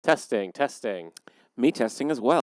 Testing, testing. Me testing as well.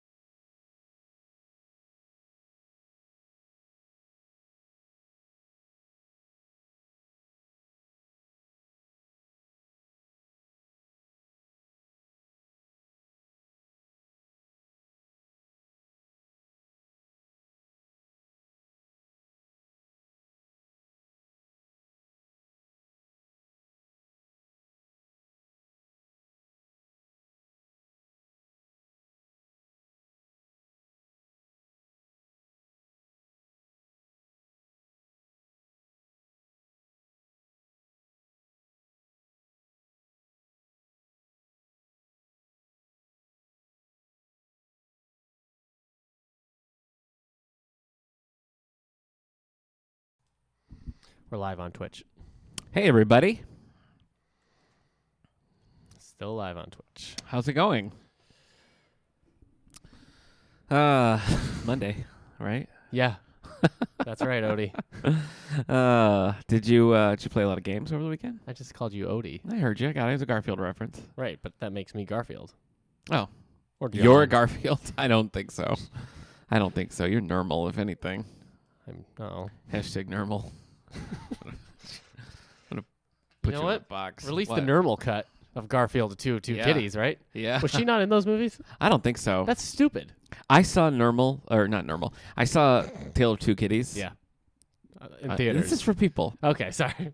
We're live on Twitch. Hey, everybody. Still live on Twitch. How's it going? Monday, right? Yeah. That's right, Odie. Did you play a lot of games over the weekend? I just called you Odie. I heard you. I got it. It was a Garfield reference. Right, but that makes me Garfield. Oh. Or You're a Garfield? I don't think so. I don't think so. You're normal, if anything. No. Hashtag normal. I'm gonna put You know in what? a box. Release What? the normal cut of Garfield to two Yeah. kitties, right? Yeah. Was she not in those movies? I don't think so. That's stupid. I saw not normal. I saw Tale of Two Kitties. Yeah. In theaters. This is for people. Okay, sorry.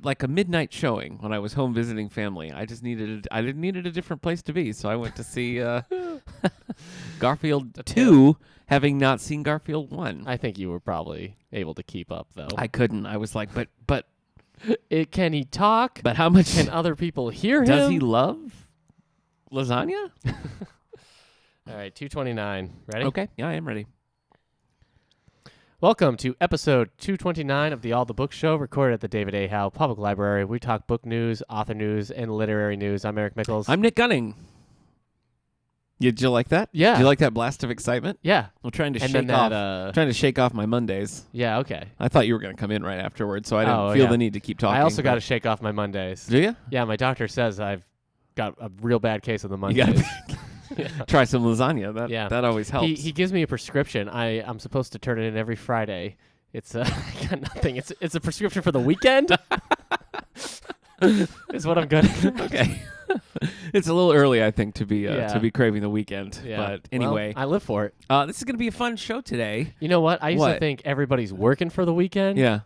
Like a midnight showing when I was home visiting family. I needed a different place to be, so I went to see Garfield 2, having not seen Garfield 1. I think you were probably able to keep up, though. I couldn't. I was like, but Can he talk? how much Can other people hear him? does he love lasagna? All right, 229. Ready? Okay, yeah, I am ready. Welcome to episode 229 of the All the Books Show, recorded at the David A. Howe Public Library. We talk book news, author news, and literary news. I'm Eric Mickles. I'm Nick Gunning. Did you like that? Yeah. Did you like that blast of excitement? Yeah. I'm trying to And shake then off. that, Trying to shake off my Mondays. Yeah, okay. I thought you were going to come in right afterwards, so I didn't Oh, feel yeah. the need to keep talking. I also got to but- shake off my Mondays. Do you? Yeah, my doctor says I've got a real bad case of the You Mondays. gotta try some lasagna. That always helps. He gives me a prescription. I'm supposed to turn it in every Friday. It's I got nothing. It's a prescription for the weekend. Is what I'm good. Okay. It's a little early, I think, to be craving the weekend. Yeah. But anyway, Well, I live for it. this is going to be a fun show today. You know what? I used to What? think everybody's working for the weekend. Yeah.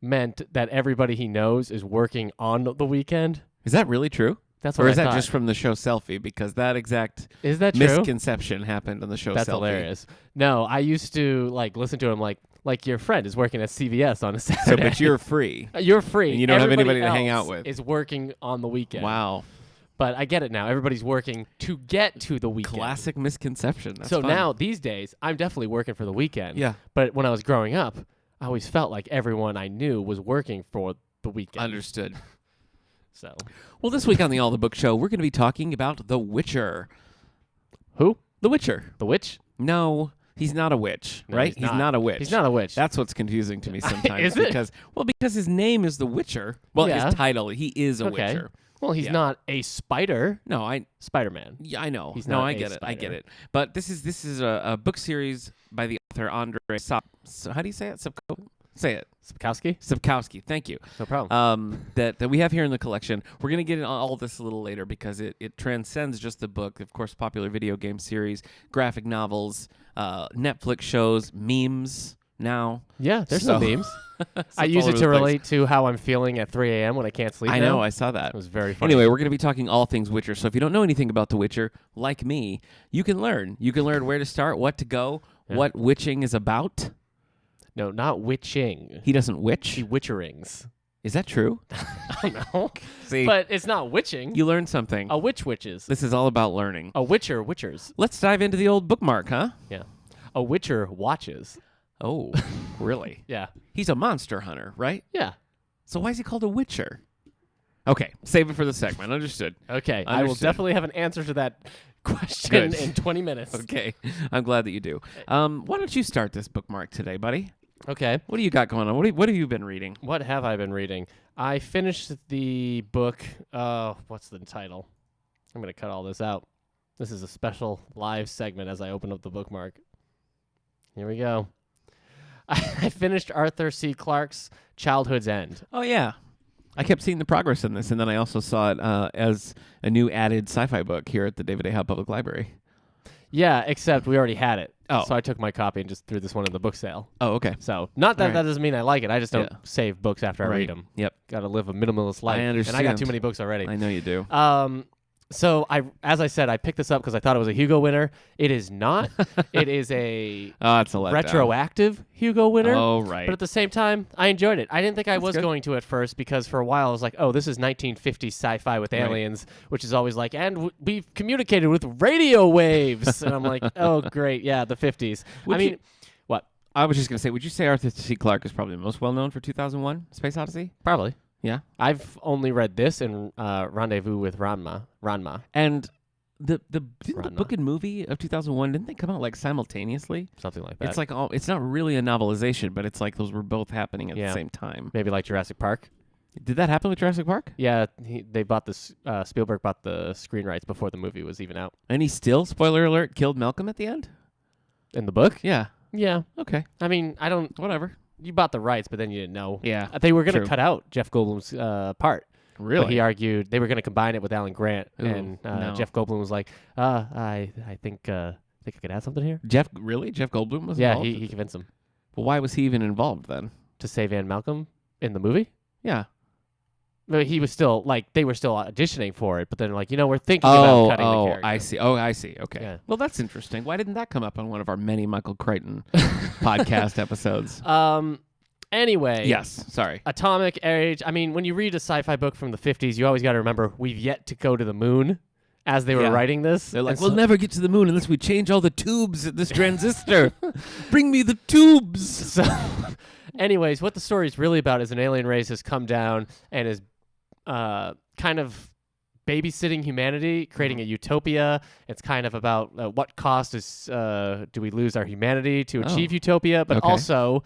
Meant that everybody he knows is working on the weekend. Is that really true? That's what Or I is that thought. just from the show Selfie? Because that exact Is that true? misconception happened on the show That's Selfie. hilarious. No, I used to listen to him like your friend is working at CVS on a Saturday. So, but you're free. You're free. And you don't have Everybody anybody to hang else out with. Is working on the weekend. Wow. But I get it now. Everybody's working to get to the weekend. Classic misconception. That's So fun. now, these days, I'm definitely working for the weekend. Yeah. But when I was growing up, I always felt like everyone I knew was working for the weekend. Understood. So, Well, this week on the All the Book Show, we're going to be talking about The Witcher. who? The Witcher. The witch? No, he's not a witch, No, right? he's not. not a witch. He's not a witch. That's what's confusing to me sometimes. Is it? Because his name is The Witcher. Well, Yeah. his title, he is a Okay. Witcher. Well, he's Yeah. not a spider. No, Spider-Man. I know. He's no, not I a get it. I get spider. it. But this is a book series by the author Andrei so how do you say it? Say it. Sapkowski? Sapkowski. Thank you. No problem. That we have here in the collection. We're going to get into all this a little later because it transcends just the book. Of course, popular video game series, graphic novels, Netflix shows, memes now. Yeah, there's So- some memes. It's I all use over it the to place. relate to how I'm feeling at 3 a.m. when I can't sleep I now. know. I saw that. It was very funny. Anyway, we're going to be talking all things Witcher. So if you don't know anything about The Witcher, like me, you can learn. You can learn where to start, what to go, Yeah. what witching is about. No, not witching. He doesn't witch. He witcherings. Is that true? I know. See, But it's not witching. you learned something. A witch witches. This is all about learning. A witcher witchers. Let's dive into the old bookmark, huh? Yeah. A witcher watches. Oh, really? Yeah. He's a monster hunter, right? Yeah. So why is he called a witcher? Okay, save it for the segment. Understood. Okay. I will Understood. definitely have an answer to that question Good. in 20 minutes. Okay, I'm glad that you do. Why don't you start this bookmark today, buddy? Okay. What do you got going on? What have you been reading? What have I been reading? I finished the book. What's the title? I'm going to cut all this out. This is a special live segment as I open up the bookmark. Here we go. I finished Arthur C. Clarke's Childhood's End. Oh, yeah. I kept seeing the progress in this, and then I also saw it as a new added sci-fi book here at the David A. Howe Public Library. Yeah, except we already had it. Oh. So I took my copy and just threw this one in the book sale. Oh, okay. So not that All right. that doesn't mean I like it. I just don't Yeah. save books after I Right. read them. Yep. Got to live a minimalist life. I understand. And I got too many books already. I know you do. So as I said, I picked this up because I thought it was a Hugo winner. It is not. It is a It's a letdown. retroactive Hugo winner. Oh, right. But at the same time, I enjoyed it. I didn't think I That's was good. going to at first because for a while I was like, oh, this is 1950s sci-fi with Right. aliens, which is always like, and we've communicated with radio waves. And I'm like, oh, great. Yeah, the 50s. What? I was just going to say, would you say Arthur C. Clarke is probably the most well-known for 2001, Space Odyssey? Probably. Yeah. I've only read this and Rendezvous with Ranma. And didn't the Ranma. book and movie of 2001, didn't they come out like simultaneously? Something like that. It's like it's not really a novelization, but it's like those were both happening at the same time. Maybe like Jurassic Park. Did that happen with Jurassic Park? Yeah, they bought this. Spielberg bought the screen rights before the movie was even out. And he still, spoiler alert, killed Malcolm at the end? In the book? Yeah. Yeah. Okay. I mean, I don't. Whatever. You bought the rights, but then you didn't know. Yeah. They were going to True. cut out Jeff Goldblum's part. Really? But he argued they were going to combine it with Alan Grant, Ooh, and no. Jeff Goldblum was like, I think I could add something here. Jeff Goldblum was Yeah, involved? he convinced him Well, why was he even involved then? to save Ann Malcolm in the movie. Yeah. But he was still they were still auditioning for it, but then we're thinking about cutting the character. I see. Oh, I see. Okay. Yeah. Well, that's interesting. Why didn't that come up on one of our many Michael Crichton podcast episodes? Anyway. Yes. Sorry. Atomic Age. I mean, when you read a sci-fi book from the 50s, you always got to remember we've yet to go to the moon as they were Yeah. writing this. They're like, And we'll so- never get to the moon unless we change all the tubes at this transistor. Bring me the tubes. So, anyways, what the story is really about is an alien race has come down and is kind of babysitting humanity, creating a utopia. It's kind of about what cost is do we lose our humanity to achieve utopia, but Okay. also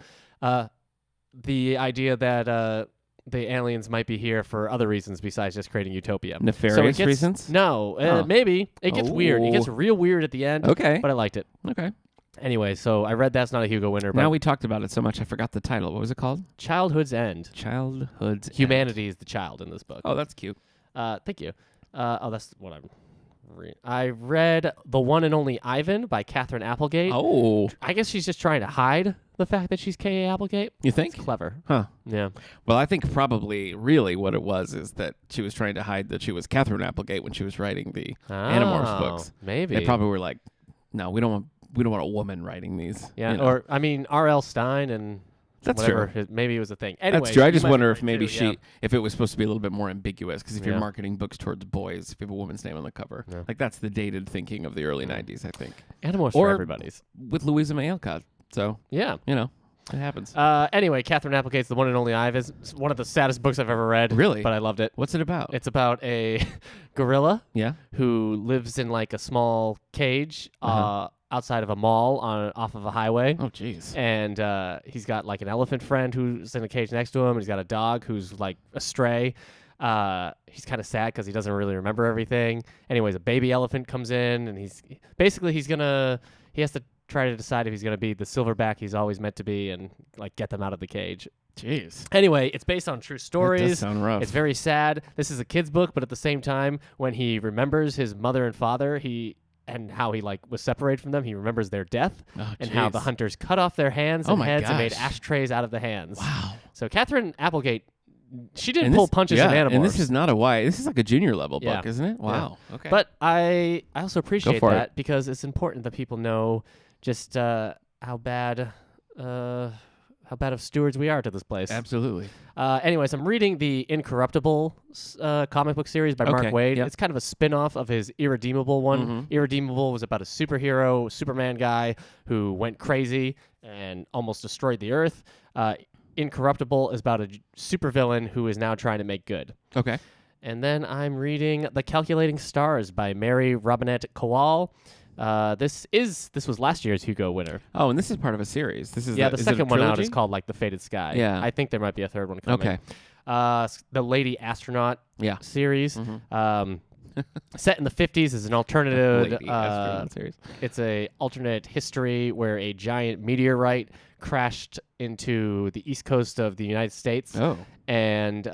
the idea that the aliens might be here for other reasons besides just creating utopia. Nefarious So it gets, reasons? No, Oh. maybe. It gets weird. It gets Oh. real weird at the end, Okay. but I liked it. Okay. Anyway, so I read That's Not a Hugo winner, but Now we talked about it so much, I forgot the title. What was it called? Childhood's End. Childhood's End. Humanity is the child in this book. Oh, that's cute. Thank you. That's what I'm. I read The One and Only Ivan by Catherine Applegate. Oh, I guess she's just trying to hide the fact that she's K.A. Applegate. you think? It's clever. Huh. Yeah. Well, I think probably really what it was is that she was trying to hide that she was Catherine Applegate when she was writing the Animorphs books. Maybe. They probably were like, no, we don't want a woman writing these. Yeah. you know. Or I mean, R.L. Stein and That's whatever. true. Maybe it was a thing. Anyway, That's true. I you just might be wonder right if maybe too, if it was supposed to be a little bit more ambiguous, because if you're Yeah. marketing books towards boys, if you have a woman's name on the cover, Yeah. like that's the dated thinking of the early 90s, I think. Animorphs or- for everybody's. With Louisa May Alcott. So, Yeah. it happens. Anyway, Catherine Applegate's The One and Only Ivan is one of the saddest books I've ever read. Really? But I loved it. What's it about? It's about a gorilla yeah. who lives in like a small cage Uh-huh. outside of a mall off of a highway. Oh, jeez. And he's got like an elephant friend who's in a cage next to him. And he's got a dog who's like a stray. He's kind of sad because he doesn't really remember everything. Anyways, a baby elephant comes in, and he has to try to decide if he's gonna be the silverback he's always meant to be, and like get them out of the cage. Jeez. Anyway, it's based on true That does stories. sound rough. It's very sad. This is a kid's book, but at the same time, when he remembers his mother and father, and how he like was separated from them, he remembers their death and how the hunters cut off their hands Oh and my heads and made gosh. ashtrays out of the hands. Wow. So Catherine Applegate, she didn't And pull this- punches yeah, in Animorphs. And this is not a Y. This is like a junior level Yeah. book, isn't it? Wow. Okay. But I also appreciate for that because it's important that people know just how bad of stewards we are to this place. absolutely. Anyways, I'm reading the Incorruptible comic book series by Mark Okay, Waid. yep. It's kind of a spin-off of his Irredeemable one. Mhm. Irredeemable was about a superhero, Superman guy who went crazy and almost destroyed the Earth. Incorruptible is about a supervillain who is now trying to make good. Okay. And then I'm reading The Calculating Stars by Mary Robinette Kowal. This was last year's Hugo winner. Oh, and this is part of a series. This is The is it a second one out trilogy? is called like The Fated Sky. Yeah. I think there might be a third one coming. Okay. The Lady Astronaut Yeah. series. Mhm. set in the 50s is an alternative. Lady astronaut series. It's a alternate history where a giant meteorite crashed into the east coast of the United States, and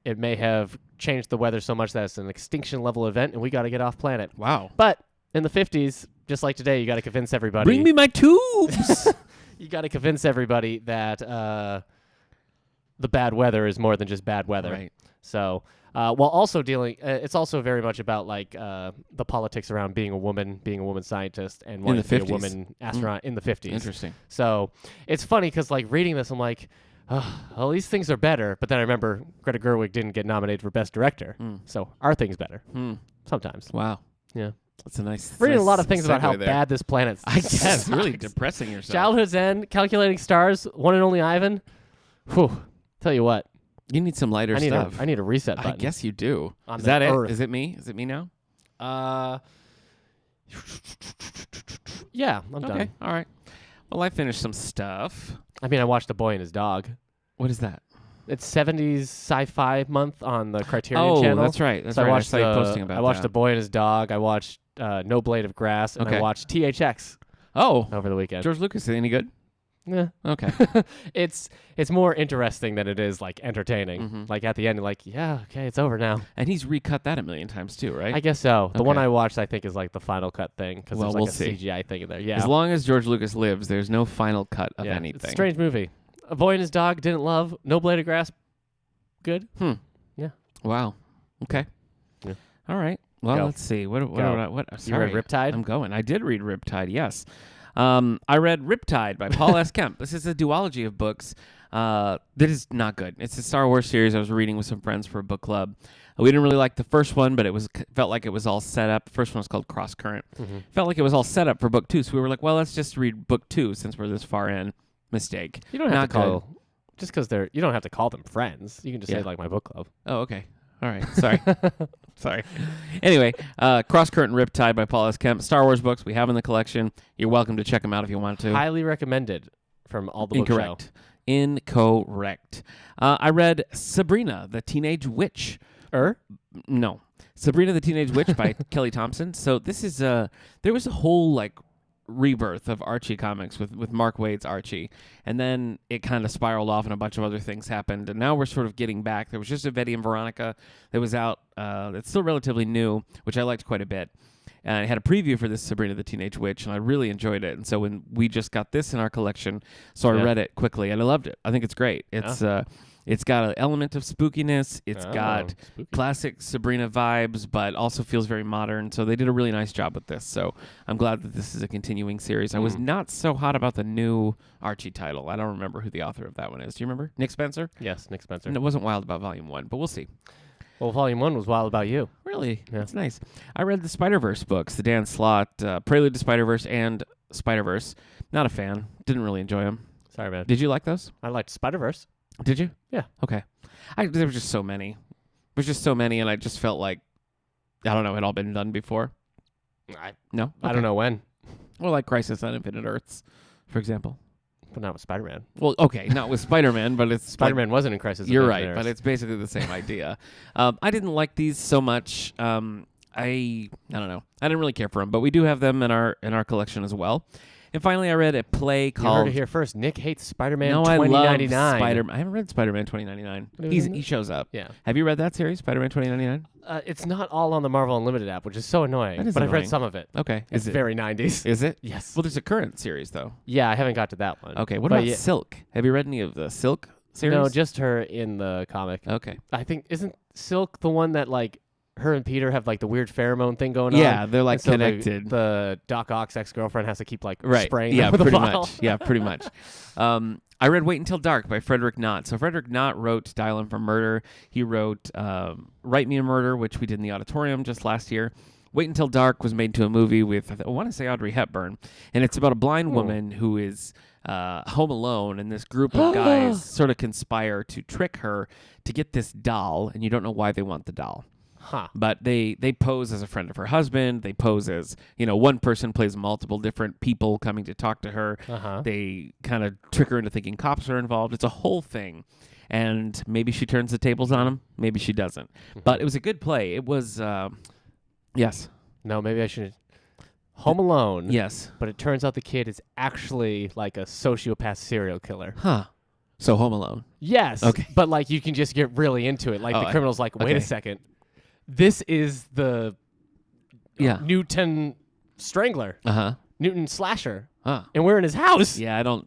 it may have changed the weather so much that it's an extinction level event, and we got to get off planet. Wow. But in the 50s, just like today, you got to convince everybody. Bring me my tubes. You got to convince everybody that the bad weather is more than just bad weather. Right. So, while also dealing, it's also very much about like the politics around being a woman scientist and wanting to be a 50s. woman astronaut in the 50s. Interesting. So it's funny because like reading this, I'm like, oh, well, these things are better. But then I remember Greta Gerwig didn't get nominated for Best Director. So are things better? Sometimes. Wow. Yeah. That's a nice. Reading nice a lot of things about how segue there. bad this planet is. I guess really depressing yourself. Childhood's End, Calculating Stars, One and Only Ivan. Whew. Tell you what. You need some lighter stuff. I need a reset button. I guess you do. On Is the that earth. it? Is it me? Is it me now? Yeah, I'm Okay. done. All right. Well, I finished some stuff. I mean, I watched A Boy and His Dog. What is that? It's 70s sci-fi month on the Criterion Oh, channel. that's right. That's So right. I watched saw you posting about I watched that. A Boy and His Dog. I watched No Blade of Grass, and I Okay. watched THX Oh, over the weekend. George Lucas. Any good? Yeah. Okay. It's more interesting than it is like entertaining. Mhm. Like at the end, you're like, yeah, okay, it's over now. And he's recut that a million times too, right? I guess so. The one Okay. I watched, I think, is like the final cut thing because Well, there's like we'll a see. CGI thing in there. Yeah. As long as George Lucas lives, there's no final cut of Yeah, anything. It's a strange movie. A Boy and His Dog didn't love. No Blade of Grass, good. Yeah. Wow. Okay. Yeah. All right. Well, Go. let's see. What? You Sorry. read Riptide? I'm going. I did read Riptide. Yes. I read Riptide by Paul S. Kemp. This is a duology of books that is not good. It's a Star Wars series I was reading with some friends for a book club. We didn't really like the first one, but felt like it was all set up. The first one was called Cross Current. Felt like it was all set up for book 2, so we were like, well, let's just read book 2 since we're this far in. Mistake. You don't have Not to call just because you don't have to call them friends. You can just say Yeah. like my book club. Oh, okay. All right. Sorry. Sorry. Anyway, Cross Current and Riptide by Paul S. Kemp. Star Wars books we have in the collection. You're welcome to check them out if you want to. Highly recommended from all the Incorrect. Incorrect. I read Sabrina, the Teenage Witch. No. Sabrina the Teenage Witch by Kelly Thompson. So this is there was a whole like rebirth of Archie comics with Mark Waid's Archie, and then it kind of spiraled off and a bunch of other things happened, and now we're sort of getting back. There was just a Betty and Veronica that was out that's still relatively new, which I liked quite a bit, and I had a preview for this Sabrina the Teenage Witch, and I really enjoyed it. And so when we just got this in our collection, so I read it quickly and I loved it. I think it's great. It's got an element of spookiness. It's got spooky. classic Sabrina vibes, but also feels very modern. So they did a really nice job with this. So I'm glad that this is a continuing series. I was not so hot about the new Archie title. I don't remember who the author of that one is. Do you remember? Nick Spencer? Yes, Nick Spencer. And it wasn't wild about Volume 1, but we'll see. Well, Volume 1 was wild about you. Really? Yeah. That's nice. I read the Spider-Verse books, the Dan Slott, Prelude to Spider-Verse and Spider-Verse. Not a fan. Didn't really enjoy them. Sorry, man. Did you like those? I liked Spider-Verse. Did you? Yeah. Okay. There were just so many. There's just so many, and I just felt like, I don't know, it had all been done before. No? I don't know when, Well, like Crisis on Infinite Earths, for example. but not with Spider-Man. Well, okay, not with Spider-Man, but it's Spider-Man wasn't in Crisis. You're on right, Infinite but Earths. it's basically the same idea. I didn't like these so much. I don't know. I didn't really care for them, but we do have them in our collection as well. And finally, I read a play You called. heard it here first. Nick hates Spider-Man No, I love 2099. Spider-Man. I haven't read Spider-Man 2099. He shows up. Yeah. Have you read that series, Spider-Man 2099? It's not all on the Marvel Unlimited app, which is so annoying. That is but I've read annoying. some of it. Okay. It's very 90s. Is it? Yes. Well, there's a current series though. Yeah, I haven't got to that one. Okay. What But about yeah- Silk? Have you read any of the Silk series? No, just her in the comic. Okay. I think, isn't Silk the one that, like, her and Peter have, like, the weird pheromone thing going on? Yeah, they're like And so connected. The Doc Ock's ex-girlfriend has to keep, like, Right. spraying Yeah, them with pretty a bottle. much. Yeah, pretty much. I read Wait Until Dark by Frederick Knott. So Frederick Knott wrote Dial M for Murder. He wrote Write Me a Murder, which we did in the auditorium just last year. Wait Until Dark was made into a movie with, I want to say, Audrey Hepburn. And it's about a blind woman who is home alone, and this group of guys sort of conspire to trick her to get this doll, and you don't know why they want the doll. Huh. But they pose as a friend of her husband. They pose as, one person plays multiple different people coming to talk to her. Uh-huh. They kind of trick her into thinking cops are involved. It's a whole thing. And maybe she turns the tables on him. Maybe she doesn't. But it was a good play. It was Yes. No, maybe I should. Home Alone. Yes. But it turns out the kid is actually like a sociopath serial killer. Huh. So Home Alone. Yes. Okay. But like you can just get really into it. Like Oh, the criminal's like, wait okay. a second. This is the Newton Strangler. Uh-huh. Newton Slasher. Huh. And we're in his house. Yeah, I don't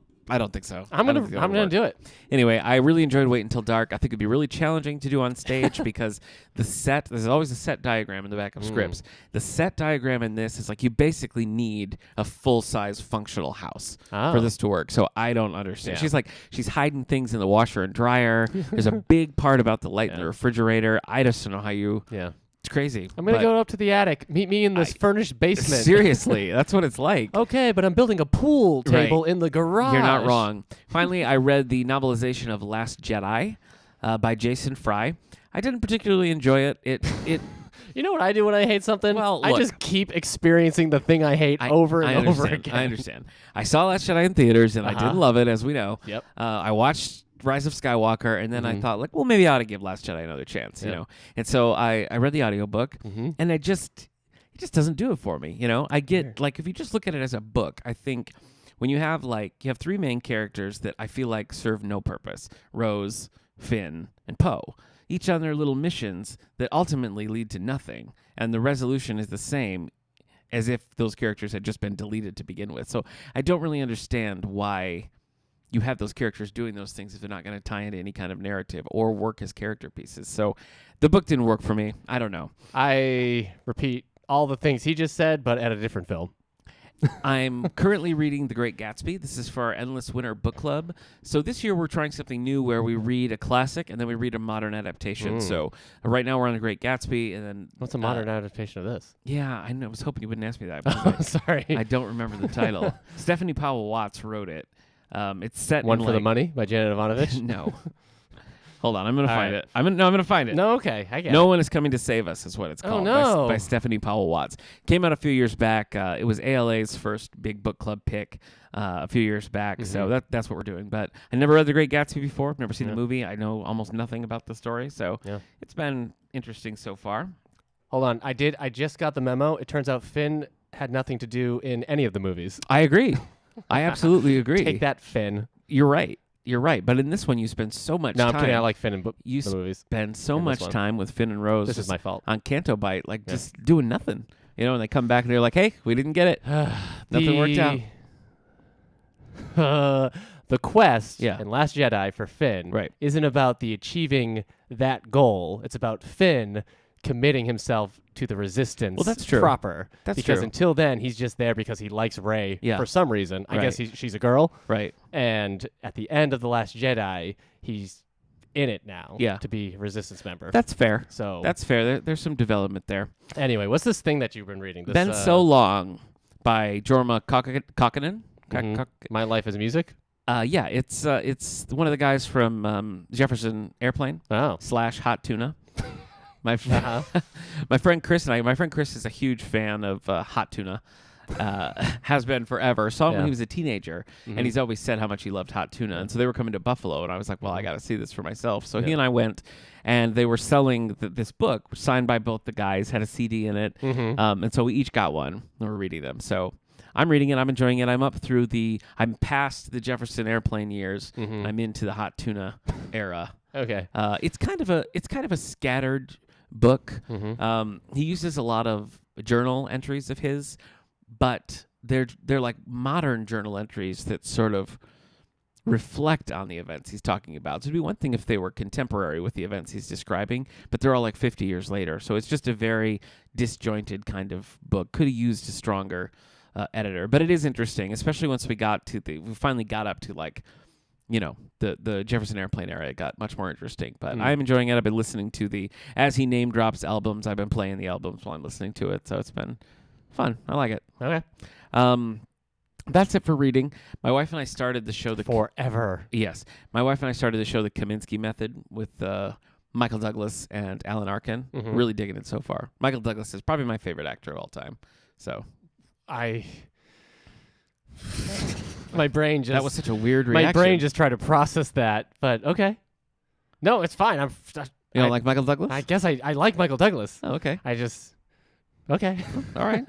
think so. I'm gonna do it. Anyway, I really enjoyed Wait Until Dark. I think it'd be really challenging to do on stage because there's always a set diagram in the back of scripts. The set diagram in this is like you basically need a full-size functional house for this to work. So I don't understand. Yeah. She's hiding things in the washer and dryer. There's a big part about the light in the refrigerator. I just don't know how you... Yeah. It's crazy. I'm going to go up to the attic. Meet me in this furnished basement. Seriously, that's what it's like. Okay, but I'm building a pool table in the garage. You're not wrong. Finally, I read the novelization of Last Jedi by Jason Fry. I didn't particularly enjoy it. It You know what I do when I hate something? Well, I look. just keep experiencing the thing I hate over and over again. I understand. I saw Last Jedi in theaters, and I didn't love it, as we know. Yep. I watched Rise of Skywalker, and then I thought, like, well, maybe I ought to give Last Jedi another chance, you know? And so I read the audiobook, and it just doesn't do it for me, you know? I get, like, if you just look at it as a book, I think when you have three main characters that I feel like serve no purpose, Rose, Finn, and Poe, each on their little missions that ultimately lead to nothing, and the resolution is the same as if those characters had just been deleted to begin with. So I don't really understand why you have those characters doing those things if they're not going to tie into any kind of narrative or work as character pieces. So the book didn't work for me. I don't know. I repeat all the things he just said, but at a different film. I'm currently reading The Great Gatsby. This is for our Endless Winter Book Club. So this year we're trying something new where we read a classic and then we read a modern adaptation. So right now we're on The Great Gatsby, and then What's a modern adaptation of this? Yeah, I know. I was hoping you wouldn't ask me that. Oh, sorry. I don't remember the title. Stephanie Powell Watts wrote it. It's set One in for the Money by Janet Ivanovich? No. Hold on, I'm gonna find it. I'm gonna find it. No, okay, I get it. No One Is Coming to Save Us is what it's called. no. By Stephanie Powell Watts. Came out a few years back. It was ALA's first big book club pick a few years back. So that's what we're doing. But I never read The Great Gatsby before. I've never seen the movie. I know almost nothing about the story. So it's been interesting so far. Hold on, I just got the memo. It turns out Finn had nothing to do in any of the movies. I agree. I absolutely agree. Take that, Finn. You're right. You're right. But in this one, you spend so much time. No, I'm kidding. I like Finn in the movies. You spend so in much this one. time with Finn and Rose. This is my fault. On Canto Bite, just doing nothing. You know, and they come back and they're like, hey, we didn't get it. Nothing worked out. The quest Yeah. in Last Jedi for Finn isn't about the achieving that goal. It's about Finn committing himself to the Resistance Well, that's true. proper. That's because true. until then, he's just there because he likes Rey for some reason. I guess she's a girl. Right. And at the end of The Last Jedi, he's in it now to be a Resistance member. That's fair. So that's fair. There's some development there. Anyway, what's this thing that you've been reading? This, Been So Long by Jorma Kaukonen. My Life as Music? Yeah, it's one of the guys from Jefferson Airplane / Hot Tuna. My friend Chris and my friend Chris is a huge fan of Hot Tuna. Has been forever. Saw him when he was a teenager, and he's always said how much he loved Hot Tuna. And so they were coming to Buffalo, and I was like, well, I got to see this for myself. So he and I went, and they were selling this book signed by both the guys, had a CD in it. And so we each got one, and we're reading them. So I'm reading it. I'm enjoying it. I'm past the Jefferson Airplane years. I'm into the Hot Tuna era. Okay. It's kind of a scattered book. He uses a lot of journal entries of his, but they're like modern journal entries that sort of reflect on the events he's talking about. So it'd be one thing if they were contemporary with the events he's describing, but they're all like 50 years later. So it's just a very disjointed kind of book. Could have used a stronger editor, but it is interesting, especially once we finally got up to the Jefferson Airplane era. It got much more interesting, but I'm enjoying it. I've been listening to as he name drops albums, I've been playing the albums while I'm listening to it. So it's been fun. I like it. Okay. That's it for reading. My wife and I started the show Forever. Yes. My wife and I started the show The Kaminsky Method with Michael Douglas and Alan Arkin. Really digging it so far. Michael Douglas is probably my favorite actor of all time. So my brain just... That was such a weird reaction. My brain just tried to process that, but okay. No, it's fine. You don't like Michael Douglas? I guess I like Michael Douglas. Oh, okay. I just... Okay. All right.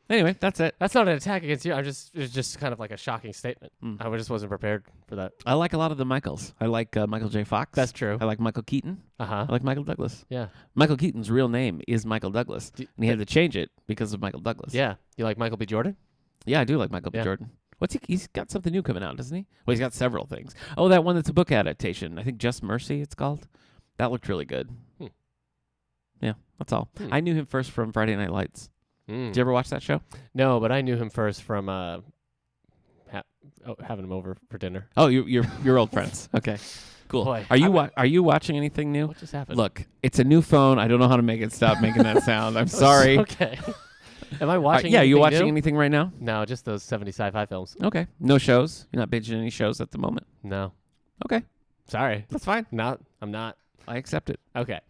Anyway, that's it. That's not an attack against you. It's just kind of like a shocking statement. Mm. I just wasn't prepared for that. I like a lot of the Michaels. I like Michael J. Fox. That's true. I like Michael Keaton. Uh-huh. I like Michael Douglas. Yeah. Michael Keaton's real name is Michael Douglas, and he had to change it because of Michael Douglas. Yeah. You like Michael B. Jordan? Yeah, I do like Michael B. Yeah. Jordan. He's got something new coming out, doesn't he? Well, he's got several things. Oh, that one that's a book adaptation. I think Just Mercy it's called. That looked really good. Yeah, that's all. I knew him first from Friday Night Lights. Did you ever watch that show? No, but I knew him first from having him over for dinner. Oh, you're old friends. Okay, cool. Boy, Are you watching anything new? What just happened? Look, it's a new phone. I don't know how to make it stop making that sound. I'm sorry. Okay. Am I watching? Yeah, you watching new? anything right now? No, just those 70 sci-fi films. Okay, no shows. You're not binging any shows at the moment. No. Okay, Sorry. that's fine. I'm not. I accept it. Okay.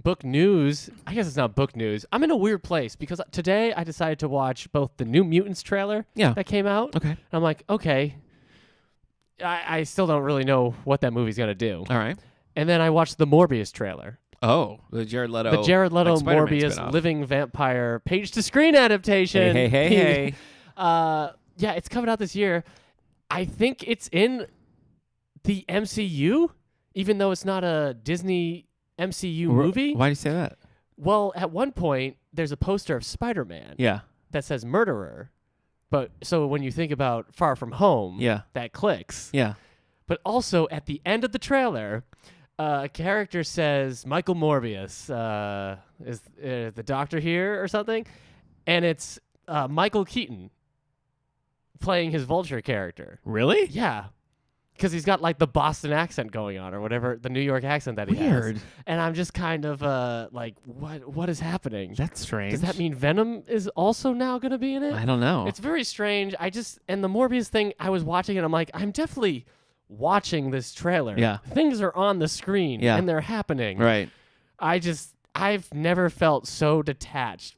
Book news. I guess it's not book news. I'm in a weird place because today I decided to watch both the New Mutants trailer that came out. Okay. And I'm like, okay. I still don't really know what that movie's going to do. All right. And then I watched the Morbius trailer. Oh, the Jared Leto. The Jared Leto like Spider-Man Morbius spin-off. living vampire page-to-screen adaptation. Hey. Yeah, it's coming out this year. I think it's in the MCU, even though it's not a Disney MCU movie. Why do you say that? Well, at one point, there's a poster of Spider-Man Yeah. that says murderer. But so when you think about Far From Home, Yeah. that clicks. Yeah. But also at the end of the trailer, a character says, Michael Morbius, is the doctor here or something? And it's Michael Keaton playing his Vulture character. Really? Yeah. Because he's got like the Boston accent going on or whatever, the New York accent that he has. And I'm just kind of like, what is happening? That's strange. Does that mean Venom is also now going to be in it? I don't know. It's very strange. And the Morbius thing, I was watching it, I'm like, I'm definitely watching this trailer. Yeah. Things are on the screen and they're happening. Right. I've never felt so detached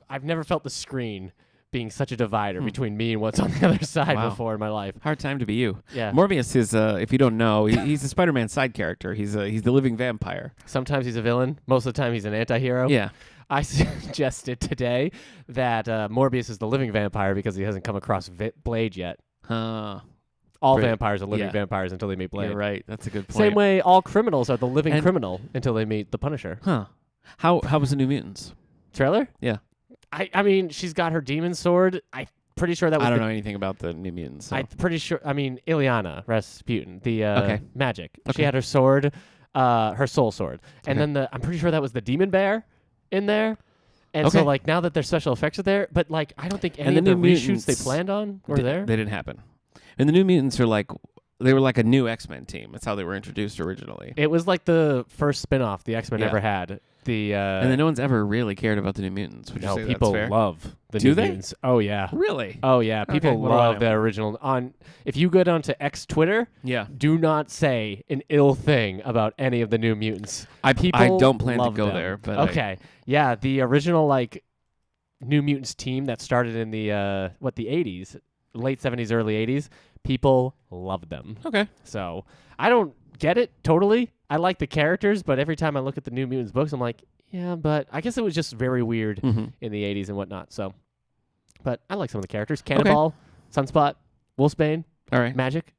I've never felt the screen being such a divider between me and what's on the other side before in my life. Hard time to be you. Yeah. Morbius is, if you don't know, he's a Spider-Man side character. He's the living vampire. Sometimes he's a villain. Most of the time he's an anti-hero. Yeah. I suggested today that Morbius is the living vampire because he hasn't come across Blade yet. All vampires are living vampires until they meet Blade. You're right. That's a good point. Same way all criminals are the living criminal until they meet the Punisher. Huh. How was the New Mutants? Trailer? Yeah. I mean, she's got her demon sword. I'm pretty sure that was I don't know anything about the New Mutants. So. I'm pretty sure. I mean, Ileana Rasputin, the magic. Okay. She had her sword, her soul sword. And then I'm pretty sure that was the demon bear in there. And so, like, now that their special effects are there, but, like, I don't think any of the reshoots they planned on were there. They didn't happen. And the New Mutants are like, they were like a new X-Men team. That's how they were introduced originally. It was like the first spin-off the X-Men ever had. And then no one's ever really cared about the New Mutants. Would you say people that's fair? love the Do New they? Mutants. Oh, yeah. Really? Oh, yeah. People what do I love know? the original. If you go down to X Twitter, do not say an ill thing about any of the New Mutants. I don't plan to love go them. there. But okay. Yeah, the original, like, New Mutants team that started in the, the 80s, late 70s, early 80s, people loved them. Okay. So I don't get it totally. I like the characters, but every time I look at the New Mutants books, I'm like, yeah, but I guess it was just very weird in the 80s and whatnot. So, but I like some of the characters. Cannonball, Sunspot, Wolfsbane, All right. Magic,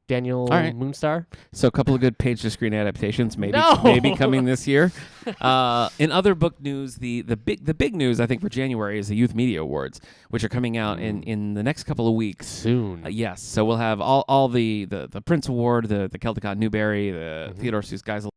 Daniel Moonstar. So a couple of good page-to-screen adaptations, maybe coming this year. In other book news, the big news I think for January is the Youth Media Awards, which are coming out in the next couple of weeks. Soon. Yes. So we'll have all the Prince Award, the Caldecott Newbery, the Theodore Seuss Geisel.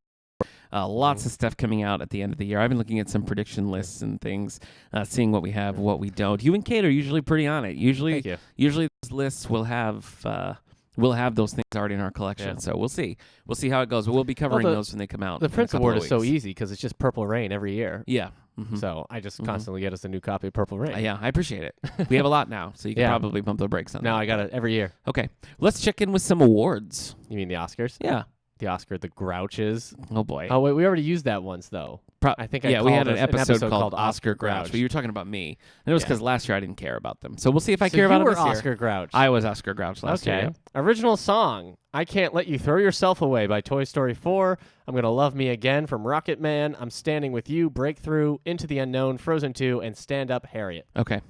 Lots of stuff coming out at the end of the year. I've been looking at some prediction lists and things, seeing what we have, what we don't. You and Kate are usually pretty on it. Usually those lists will have. We'll have those things already in our collection, so we'll see. We'll see how it goes. But we'll be covering those when they come out. The Prince Award is so easy because it's just Purple Rain every year. Yeah. So I just constantly get us a new copy of Purple Rain. Yeah, I appreciate it. We have a lot now, so you can probably pump the brakes on that. No, I got it every year. Okay. Let's check in with some awards. You mean the Oscars? Yeah. The Oscar, the Grouches. Oh, boy. Oh, wait, we already used that once, though. I think we had an episode called Oscar Grouch, but you were talking about me. And it was because last year I didn't care about them. So we'll see if I care about them this year. Oscar Grouch. I was Oscar Grouch last year. Original song. I Can't Let You Throw Yourself Away by Toy Story 4. I'm Gonna Love Me Again from Rocket Man. I'm Standing With You, Breakthrough, Into the Unknown, Frozen 2, and Stand Up, Harriet. Okay.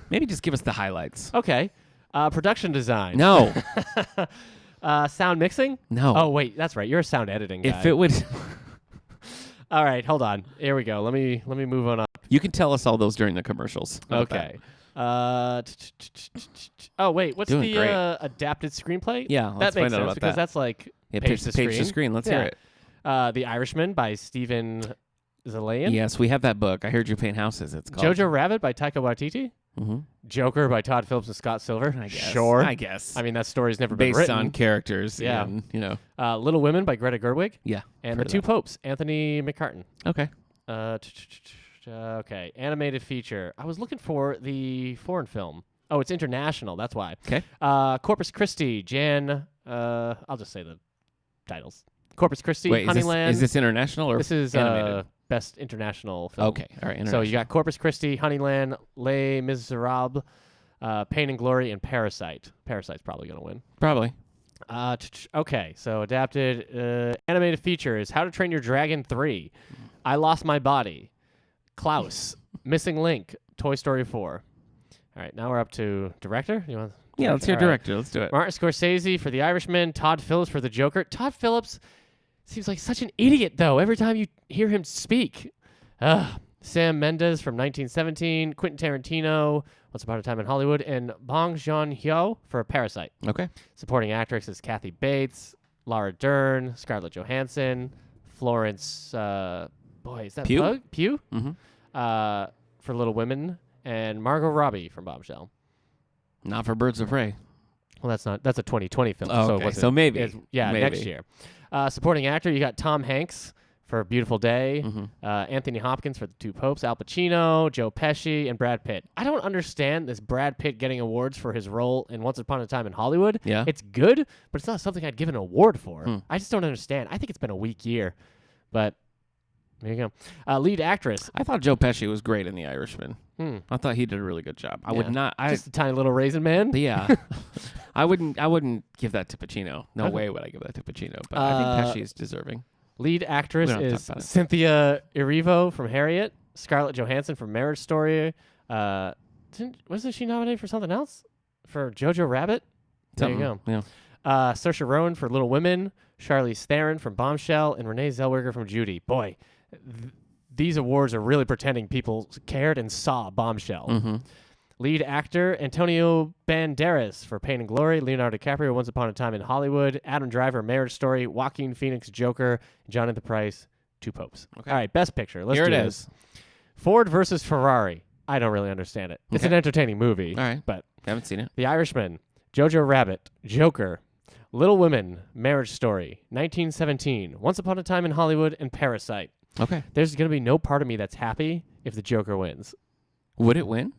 Maybe just give us the highlights. Okay. Production design. No. Sound mixing? No. Oh, wait, that's right. You're a sound editing guy. If it would... All right, hold on. Here we go. Let me move on up. You can tell us all those during the commercials. How about Okay. Oh, wait. What's Doing the great. Adapted screenplay? Yeah, let's that makes find out sense about because that. that's like Yeah, page to screen. Let's Yeah. hear it. The Irishman by Stephen Zalian. Yes, we have that book. I heard you paint houses. It's called Jojo Rabbit by Taika Waititi. Mm-hmm. Joker by Todd Phillips and Scott Silver. I guess. Sure. I guess. I mean, that story's never been Based written. on characters. Yeah. And, you know. Little Women by Greta Gerwig. Yeah. And heard The of Two Popes, Anthony McCartan. Okay. Okay. Animated feature. I was looking for the foreign film. Oh, it's international. That's why. Okay. Corpus Christi, Jan. I'll just say the titles. Corpus Christi, Wait, Honeyland. is this international or This is animated? best international film. Okay. All right. So you got Corpus Christi, Honeyland, Les Miserables, Pain and Glory, and Parasite. Parasite's probably going to win. Probably. Okay, so adapted animated features: How to Train Your Dragon 3, I Lost My Body, Klaus, Missing Link, Toy Story 4. All right, now we're up to director. You want? Yeah, let's hear All right. director. Let's do it. Martin Scorsese for The Irishman, Todd Phillips for The Joker. Todd Phillips seems like such an idiot, though, every time you hear him speak. Sam Mendes from 1917, Quentin Tarantino, Once Upon a Time in Hollywood, and Bong Joon-ho for Parasite. Okay. Supporting actress is Kathy Bates, Laura Dern, Scarlett Johansson, Florence, is that Pugh? Pugh? Mm-hmm. For Little Women, and Margot Robbie from Bombshell. Not for Birds of Prey. Well, that's a 2020 film. Oh, so okay. what's So it? maybe. Next Maybe. year. Supporting actor, you got Tom Hanks for Beautiful Day, Mm-hmm. Anthony Hopkins for The Two Popes, Al Pacino, Joe Pesci, and Brad Pitt. I don't understand this Brad Pitt getting awards for his role in Once Upon a Time in Hollywood. Yeah. It's good, but it's not something I'd give an award for. Hmm. I just don't understand. I think it's been a weak year, but there you go. Lead actress. I thought Joe Pesci was great in The Irishman. I thought he did a really good job. I would Yeah. not. Just a tiny little raisin man. Yeah. I wouldn't give that to Pacino. No Okay. way would I give that to Pacino. But I think Pesci is deserering. Lead actress We don't have to is talk about it. Cynthia Erivo from Harriet, Scarlett Johansson from Marriage Story. Wasn't she nominated for something else? For Jojo Rabbit? There you go. Yeah. Saoirse Ronan for Little Women, Charlize Theron from Bombshell, and Renee Zellweger from Judy. Boy, these awards are really pretending people cared and saw Bombshell. Mm-hmm. Lead actor, Antonio Banderas for Pain and Glory, Leonardo DiCaprio, Once Upon a Time in Hollywood, Adam Driver, Marriage Story, Joaquin Phoenix, Joker, Jonathan Pryce, Two Popes. Okay. All right, best picture. Let's Here do it this. is. Ford versus Ferrari. I don't really understand it. It's Okay. an entertaining movie. All right. But Haven't seen it. The Irishman, Jojo Rabbit, Joker, Little Women, Marriage Story, 1917, Once Upon a Time in Hollywood, and Parasite. Okay. There's going to be no part of me that's happy if the Joker wins. Would it win?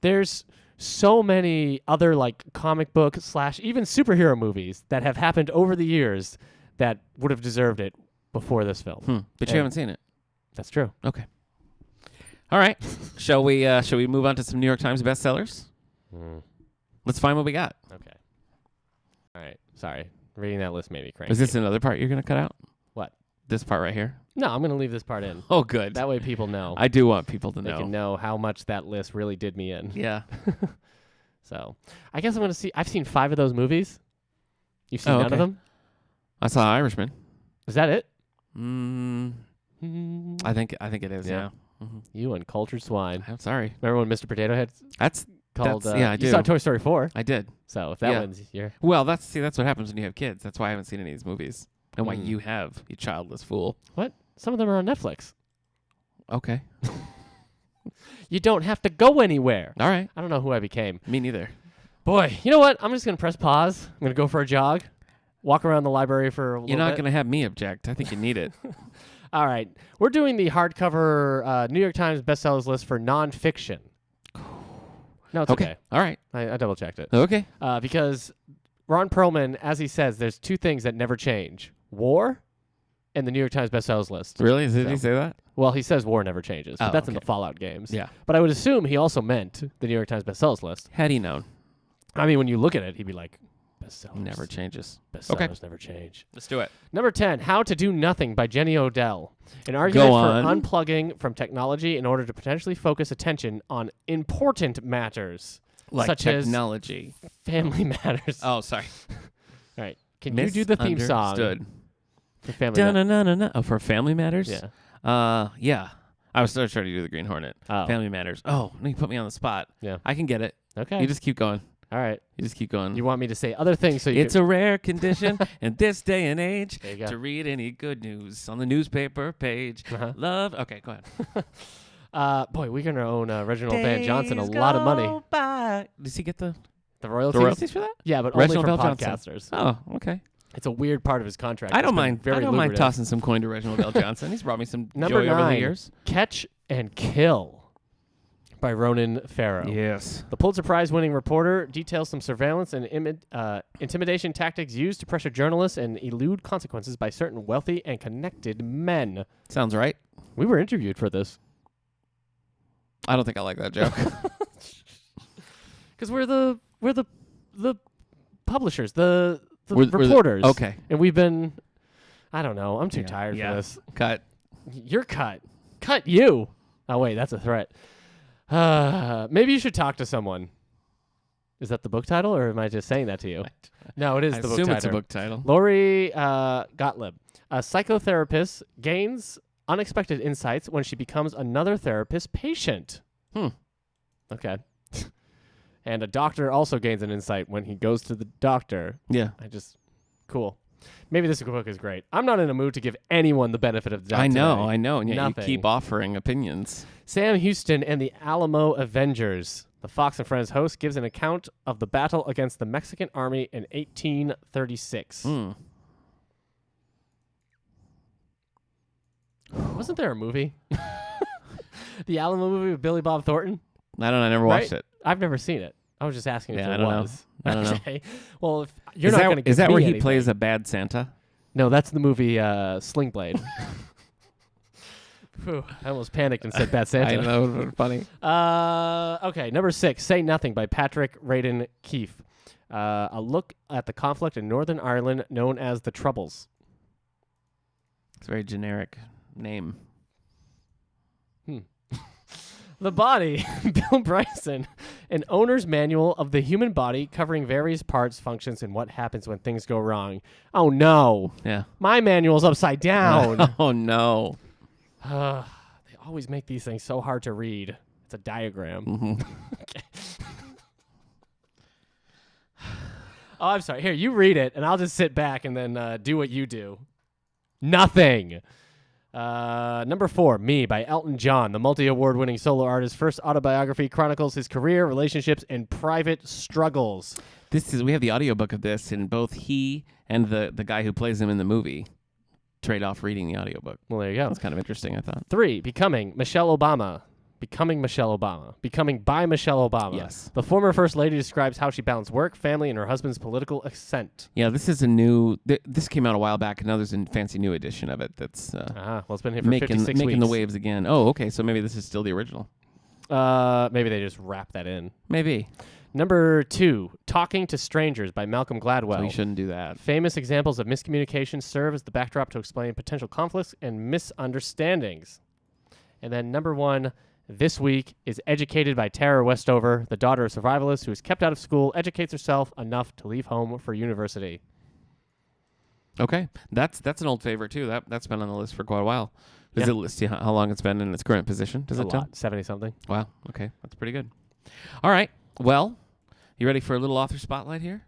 There's so many other like comic book / even superhero movies that have happened over the years that would have deserved it before this film. But you And- haven't seen it. That's true. Okay. All right. Shall we move on to some New York Times bestsellers? Let's find what we got. Okay. All right. Sorry. Reading that list made me cranky. Is this another part you're going to cut out? What? This part right here? No, I'm going to leave this part in. Oh, good. That way people know. I do want people to They know. can know how much that list really did me in. Yeah. So I guess I'm going to see. I've seen 5 of those movies. You've seen Oh, none okay. of them? I saw Irishman. Is that it? I think it is. Yeah. Yeah. You uncultured swine. I'm sorry. Remember when Mr. Potato Head That's called? yeah, I You do. saw Toy Story 4. I did. So if that Yeah. wins, you're. Well, that's what happens when you have kids. That's why I haven't seen any of these movies, and why Hmm. you have, you childless fool. What? Some of them are on Netflix. Okay. You don't have to go anywhere. All right. I don't know who I became. Me neither. Boy, you know what? I'm just going to press pause. I'm going to go for a jog, walk around the library for a little You're not bit. going to have me object. I think you need it. All right. We're doing the hardcover New York Times bestsellers list for nonfiction. No, it's okay. All right. I double-checked it. Okay. Because Ron Perlman, as he says, there's 2 things that never change. War and the New York Times bestsellers list. Really? Did So- he say that? Well, he says war never changes, but Oh, that's in the okay. Fallout games. Yeah. But I would assume he also meant the New York Times bestsellers list. Had he known? I mean, when you look at it, he'd be like, Bestsellers. Never changes. Bestsellers never change. Let's do it. Number 10, How to Do Nothing by Jenny Odell. An argument Go for on. unplugging from technology in order to potentially focus attention on important matters, Like such technology. as family matters. Oh, sorry. All right. Can you do the theme song Misunderstood. for Family Matters? Da-na-na-na-na. Oh, for Family Matters? Yeah. Yeah. I was still trying to do the Green Hornet. Oh. Family Matters. Oh, you put me on the spot. Yeah. I can get it. Okay. You just keep going. All right. You just keep going. You want me to say other things so you It's a rare condition in this day and age There you go. to read any good news on the newspaper page. Uh-huh. Love. Okay, go ahead. Boy, we're going to own Reginald Van Johnson a lot of money. Does he get the Royalties? for that? Yeah, but Reginald only Van from Johnson. podcasters. Oh, okay. It's a weird part of his contract. I It's don't been mind. Very I don't mind lucrative. tossing some coin to Reginald L. Johnson. He's brought me some Number joy over the 9, years. Catch and Kill by Ronan Farrow. Yes. The Pulitzer Prize-winning reporter details some surveillance and intimidation tactics used to pressure journalists and elude consequences by certain wealthy and connected men. Sounds right. We were interviewed for this I don't think I like that joke. because we're the publishers, the We're the- reporters. okay. And we've been. I don't know. I'm too Yeah. tired Yeah. for this. Cut. You're cut. Cut you. Oh wait, that's a threat. Maybe you should talk to someone. Is that the book title, or am I just saying that to you? No, it is I the book assume title. it's a book title. Lori Gottlieb, a psychotherapist, gains unexpected insights when she becomes another therapist's patient. Okay. And a doctor also gains an insight when he goes to the doctor. Yeah. Cool. Maybe this book is great. I'm not in a mood to give anyone the benefit of the doubt I know. today. I know. And yet Nothing. you keep offering opinions. Sam Houston and the Alamo Avengers. The Fox and Friends host gives an account of the battle against the Mexican army in 1836. Wasn't there a movie? The Alamo movie with Billy Bob Thornton? I never watched it. I've never seen it. I was just asking if Yeah, it I don't know. was. I don't know. Okay. Well, if you're not going to give Is that me where he anything. plays a bad Santa? No, that's the movie Sling Blade. Phew, I almost panicked and said Bad Santa. I know. That would have been funny. Okay, number 6, Say Nothing by Patrick Radin Keefe. A look at the conflict in Northern Ireland known as the Troubles. It's a very generic name. The Body, Bill Bryson, an owner's manual of the human body covering various parts, functions, and what happens when things go wrong. Oh, no. Yeah. My manual's upside down. Oh, no. They always make these things so hard to read. It's a diagram. Mhm. Okay. Oh, I'm sorry. Here, you read it, and I'll just sit back and then do what you do. Nothing. Number 4, Me by Elton John. The multi-award-winning solo artist's first autobiography chronicles his career, relationships, and private struggles. We have the audiobook of this, and both he and the guy who plays him in the movie trade off reading the audiobook. Well, there you go. That's kind of interesting, I thought. 3, Becoming Michelle Obama. Becoming Michelle Obama. Becoming by Michelle Obama. Yes. The former First Lady describes how she balanced work, family, and her husband's political ascent. Yeah, this is a new... this came out a while back, and now there's a fancy new edition of it that's Well, it's been here for making 56 weeks. the waves again. Oh, okay, so maybe this is still the original. Maybe they just wrap that in. Maybe. Number 2, Talking to Strangers by Malcolm Gladwell. So we shouldn't do that. Famous examples of miscommunication serve as the backdrop to explain potential conflicts and misunderstandings. And then number 1, this week, is Educated by Tara Westover, the daughter of survivalists who is kept out of school, educates herself enough to leave home for university. Okay, that's an old favorite too. That's been on the list for quite a while. Does Yeah. it list how long it's been in its current position? Does A it tell? lot, 70-something. Wow. Okay, that's pretty good. All right. Well, you ready for a little author spotlight here?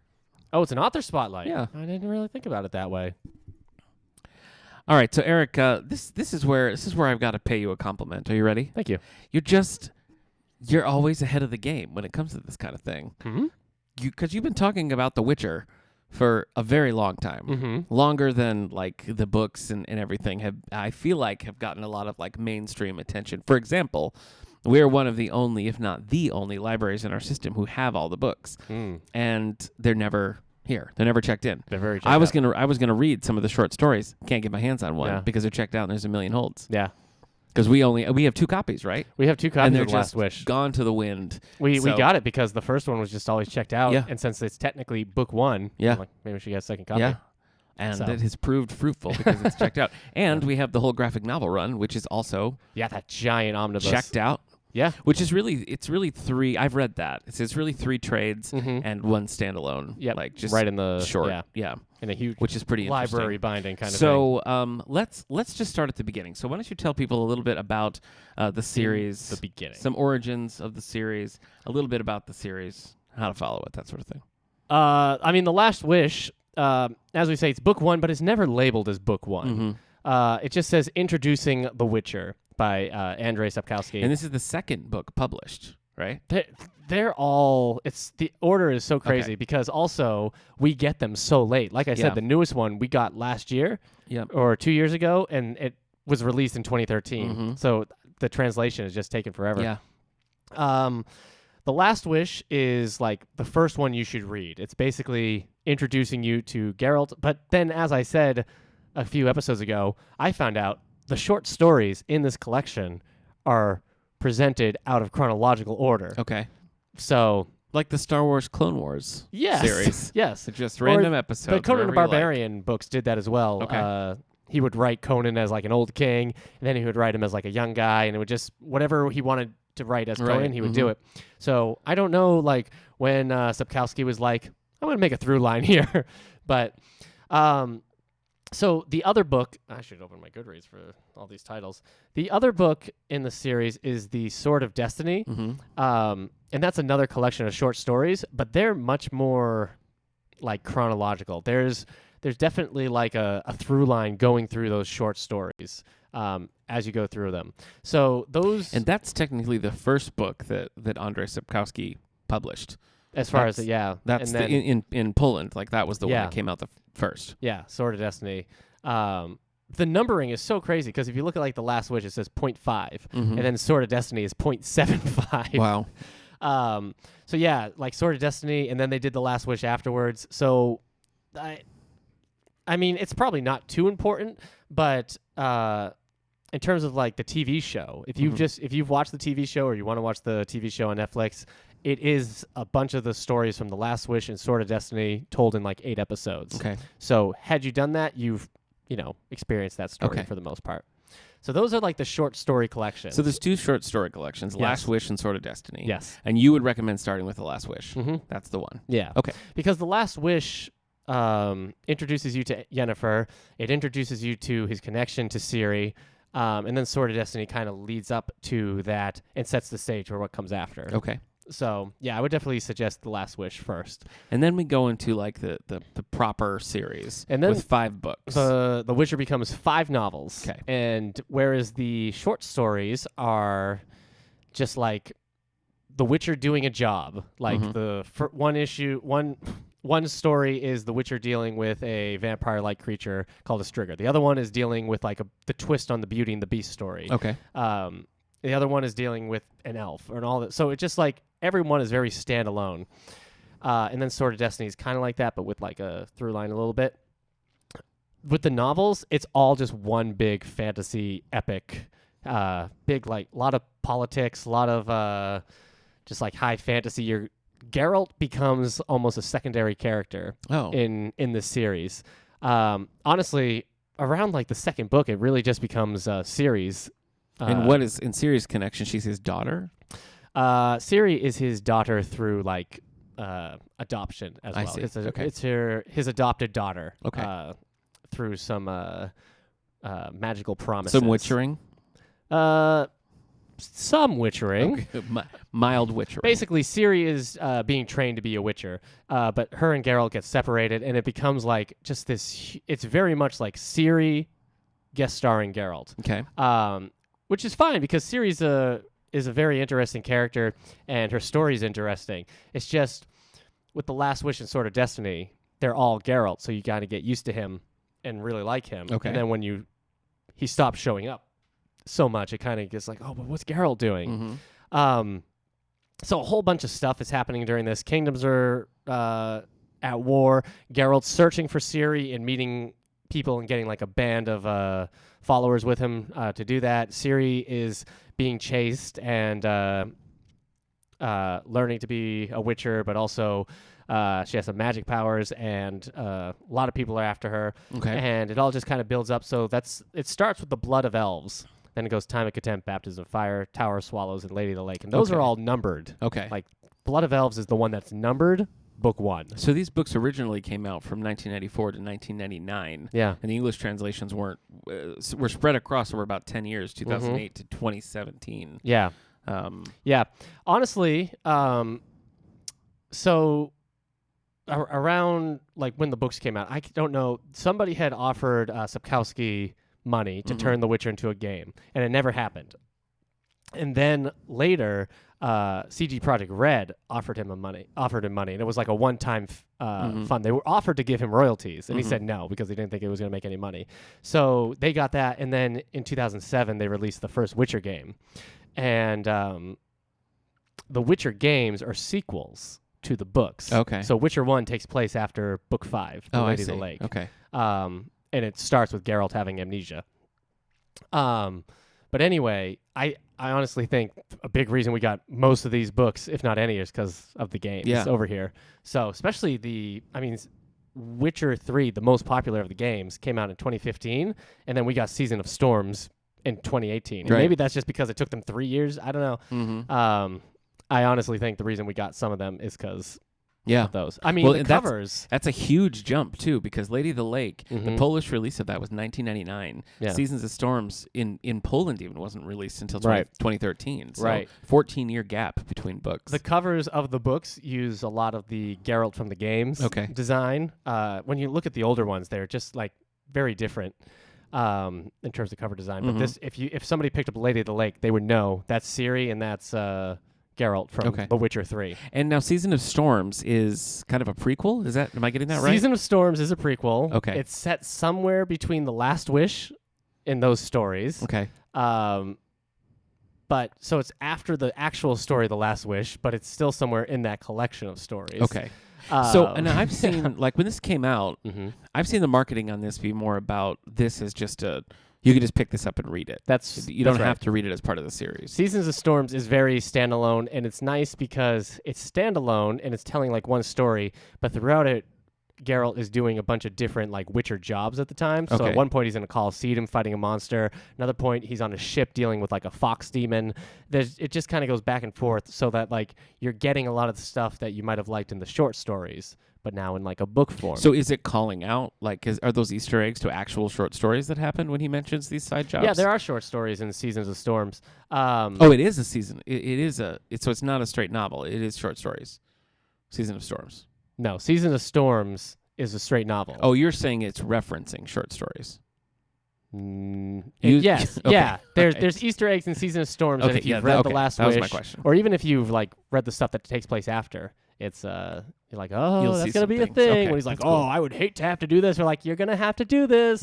Oh, it's an author spotlight. Yeah. I didn't really think about it that way. All right. So Eric, this is where I've got to pay you a compliment. Are you ready? Thank you. You're always ahead of the game when it comes to this kind of thing. Mm-hmm. Because you've been talking about The Witcher for a very long time, Mm-hmm. longer than like the books and everything I feel like have gotten a lot of like mainstream attention. For example, we're one of the only, if not the only, libraries in our system who have all the books, and they're never here. They're never checked in. They're very I was gonna read some of the short stories. Can't get my hands on one Yeah. because they're checked out and there's a million holds. Yeah. Because we have 2 copies, right? We have 2 And copies they're of The Last just Wish. gone to the wind. We So- got it because the first one was just always checked out. Yeah. And since it's technically book 1, Yeah. I'm like, maybe we should get a second copy. Yeah. And So. it has proved fruitful because it's checked out. And we have the whole graphic novel run, which is also Yeah, that giant omnibus. checked out. Yeah. Which is it's really 3. I've read that. It's really 3 trades Mhm. and 1 standalone. Yep. Like just right in the short. Yeah. In a huge Which is pretty interesting. library binding kind of thing. So let's just start at the beginning. So why don't you tell people a little bit about the series, The beginning. some origins of the series, a little bit about the series, how to follow it, that sort of thing. I mean, The Last Wish, as we say, it's book 1, but it's never labeled as book 1. Mhm. It just says Introducing the Witcher by Andrzej Sapkowski. And this is the second book published, right? They're all, the order is so crazy because also we get them so late. Like I said, Yeah. the newest one we got last year Yep. or 2 years ago, and it was released in 2013. Mhm. So the translation is just taken forever. Yeah. The Last Wish is like the first one you should read. It's basically introducing you to Geralt. But then, as I said a few episodes ago, I found out the short stories in this collection are presented out of chronological order. Okay. So, Like the Star Wars Clone Wars yes. series. Yes. So just random Or episodes. The Conan the wherever you like. Barbarian books did that as well. Okay. He would write Conan as like an old king, and then he would write him as like a young guy, and it would just, whatever he wanted to write as Conan, Right, he would do it. So I don't know, like, when Sapkowski was like, I'm going to make a through line here. But, so the other book, I should open my Goodreads for all these titles. The other book in the series is The Sword of Destiny. Mhm. And that's another collection of short stories, but they're much more like chronological. There's definitely like a through line going through those short stories as you go through them. So those, And that's technically the first book that Andrzej Sapkowski published. as far as that's- and That's then, in Poland. Like that was the one Yeah. that came out the first. yeah, Sword of Destiny. The numbering is so crazy because if you look at like The Last Wish, it says 0.5, Mhm. and then Sword of Destiny is 0.75. Wow. So yeah, like Sword of Destiny, and then they did The Last Wish afterwards. So, I mean, it's probably not too important, but in terms of like the TV show, if you've Mhm. if you've watched the TV show or you want to watch the TV show on Netflix, it is a bunch of the stories from The Last Wish and Sword of Destiny told in like 8 episodes. Okay. So had you done that, you've experienced that story Okay. for the most part. So those are like the short story collections. So there's 2 short story collections, Yes. Last Wish and Sword of Destiny. yes. And you would recommend starting with The Last Wish. Mm-hmm. That's the one. Yeah. Okay. Because The Last Wish introduces you to Yennefer. It introduces you to his connection to Ciri. And then Sword of Destiny kind of leads up to that and sets the stage for what comes after. Okay. So, yeah, I would definitely suggest The Last Wish first. And then we go into like the proper series And then with 5 books. The Witcher becomes 5 novels. Okay. And whereas the short stories are just like The Witcher doing a job. Like Mhm. one story is The Witcher dealing with a vampire-like creature called a Striga. The other one is dealing with like the twist on the Beauty and the Beast story. Okay. The other one is dealing with an elf and all that. So it's just like everyone is very standalone. And then Sword of Destiny is kind of like that, but with like a through line a little bit. With the novels, it's all just one big fantasy epic. Big, like, a lot of politics, a lot of just like high fantasy. Geralt becomes almost a secondary character Oh. in this series. Honestly, around like the second book, it really just becomes Ciri's. And what is in Ciri's connection? She's his daughter? Ciri is his daughter through like adoption as I well. see. It's Okay. it's his adopted daughter. Okay. Through some magical promises. Some witchering? Some witchering. Okay. Mild witchering. Basically, Ciri is being trained to be a witcher, but her and Geralt get separated, and it becomes like just this. It's very much like Ciri guest starring Geralt. Okay. Which is fine because Ciri is a very interesting character and her story's interesting. It's just with The Last Wish and Sword of Destiny, they're all Geralt, so you got to get used to him and really like him. Okay. And then when he stops showing up so much, it kind of gets like, oh, but what's Geralt doing? Mm-hmm. So a whole bunch of stuff is happening during this. Kingdoms are at war. Geralt's searching for Ciri and meeting people and getting like a band of followers with him to do that. Ciri is being chased and learning to be a witcher, but also she has some magic powers, and a lot of people are after her. Okay. And it all just kind of builds up. So it starts with the blood of elves. Then it goes Time of Contempt, Baptism of Fire, Tower of Swallows, and Lady of the Lake. And those are all numbered. Okay. Like Blood of Elves is the one that's numbered, book 1. So these books originally came out from 1994 to 1999. Yeah. And the English translations were spread across over about 10 years, 2008 to 2017. Yeah. Yeah. Honestly, so around like when the books came out, I don't know, somebody had offered Sapkowski money to turn The Witcher into a game, and it never happened. And then later, CG Projekt Red offered him money, and it was like a one-time fund. They were offered to give him royalties, and he said no because they didn't think it was going to make any money. So they got that, and then in 2007 they released the first Witcher game, and the Witcher games are sequels to the books. Okay. So Witcher 1 takes place after book 5, The Lady of the Lake. Okay. And it starts with Geralt having amnesia. But anyway, I honestly think a big reason we got most of these books, if not any, is because of the games over here. So especially Witcher 3, the most popular of the games, came out in 2015, and then we got Season of Storms in 2018. And maybe that's just because it took them 3 years. I don't know. I honestly think the reason we got some of them is because of those. I mean, the covers. That's a huge jump, too, because Lady of the Lake, the Polish release of that was 1999. Yeah. Seasons of Storms in Poland even wasn't released until 2013. So 14-year gap between books. The covers of the books use a lot of the Geralt from the games design. When you look at the older ones, they're just like very different in terms of cover design. But this, if somebody picked up Lady of the Lake, they would know that's Ciri and that's Geralt from The Witcher 3. And now Season of Storms is kind of a prequel? Am I getting that right? Season of Storms is a prequel. Okay. It's set somewhere between The Last Wish in those stories. Okay. But so it's after the actual story, The Last Wish, but it's still somewhere in that collection of stories. Okay. And I've seen, like when this came out, I've seen the marketing on this be more about this as just you can just pick this up and read it. You don't have to read it as part of the series. Seasons of Storms is very standalone, and it's nice because it's standalone and it's telling like one story, but throughout it, Geralt is doing a bunch of different like Witcher jobs at the time. So at one point he's in a Colosseum fighting a monster. Another point he's on a ship dealing with like a fox demon. It just kind of goes back and forth so that like you're getting a lot of the stuff that you might have liked in the short stories, but now in like a book form. So is it calling out, like, are those Easter eggs to actual short stories that happen when he mentions these side jobs? Yeah, there are short stories in Seasons of Storms. It is a season. So it's not a straight novel. It is short stories. Season of Storms. No, Season of Storms is a straight novel. Oh, you're saying it's referencing short stories. Yes, yeah. There's Easter eggs in Season of Storms, and if you've read The Last Wish, was my question. Or even if you've like read the stuff that takes place after, it's you're like, oh, You'll that's see gonna be a things. thing. Okay, When he's like, that's cool. I would hate to have to do this. We're like, you're gonna have to do this.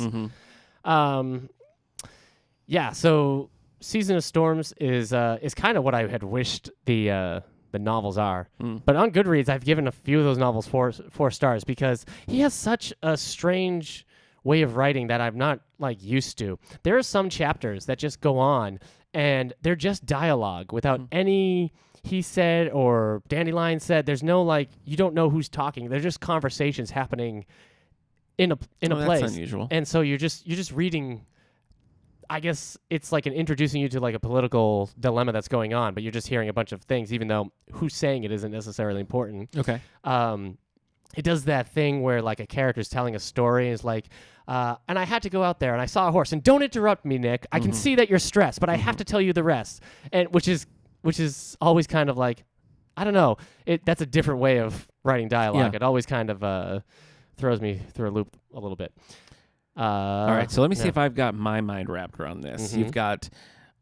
Yeah. So Season of Storms is kind of what I had wished the novels are. But on Goodreads, I've given a few of those novels four stars because he has such a strange way of writing that I'm not like used to. There are some chapters that just go on and they're just dialogue without any he said or Dandelion said. There's no like, you don't know who's talking. They're just conversations happening in a place. That's unusual. And so you're just reading. I guess it's like introducing you to like a political dilemma that's going on, but you're just hearing a bunch of things, even though who's saying it isn't necessarily important. Okay. It does that thing where like a character's telling a story and is like, and I had to go out there and I saw a horse, and don't interrupt me, Nick. I can see that you're stressed, but I have to tell you the rest. And which is always kind of like, I don't know. That's a different way of writing dialogue. Yeah. It always kind of throws me through a loop a little bit. All right, so let me see if I've got my mind wrapped around this. You've got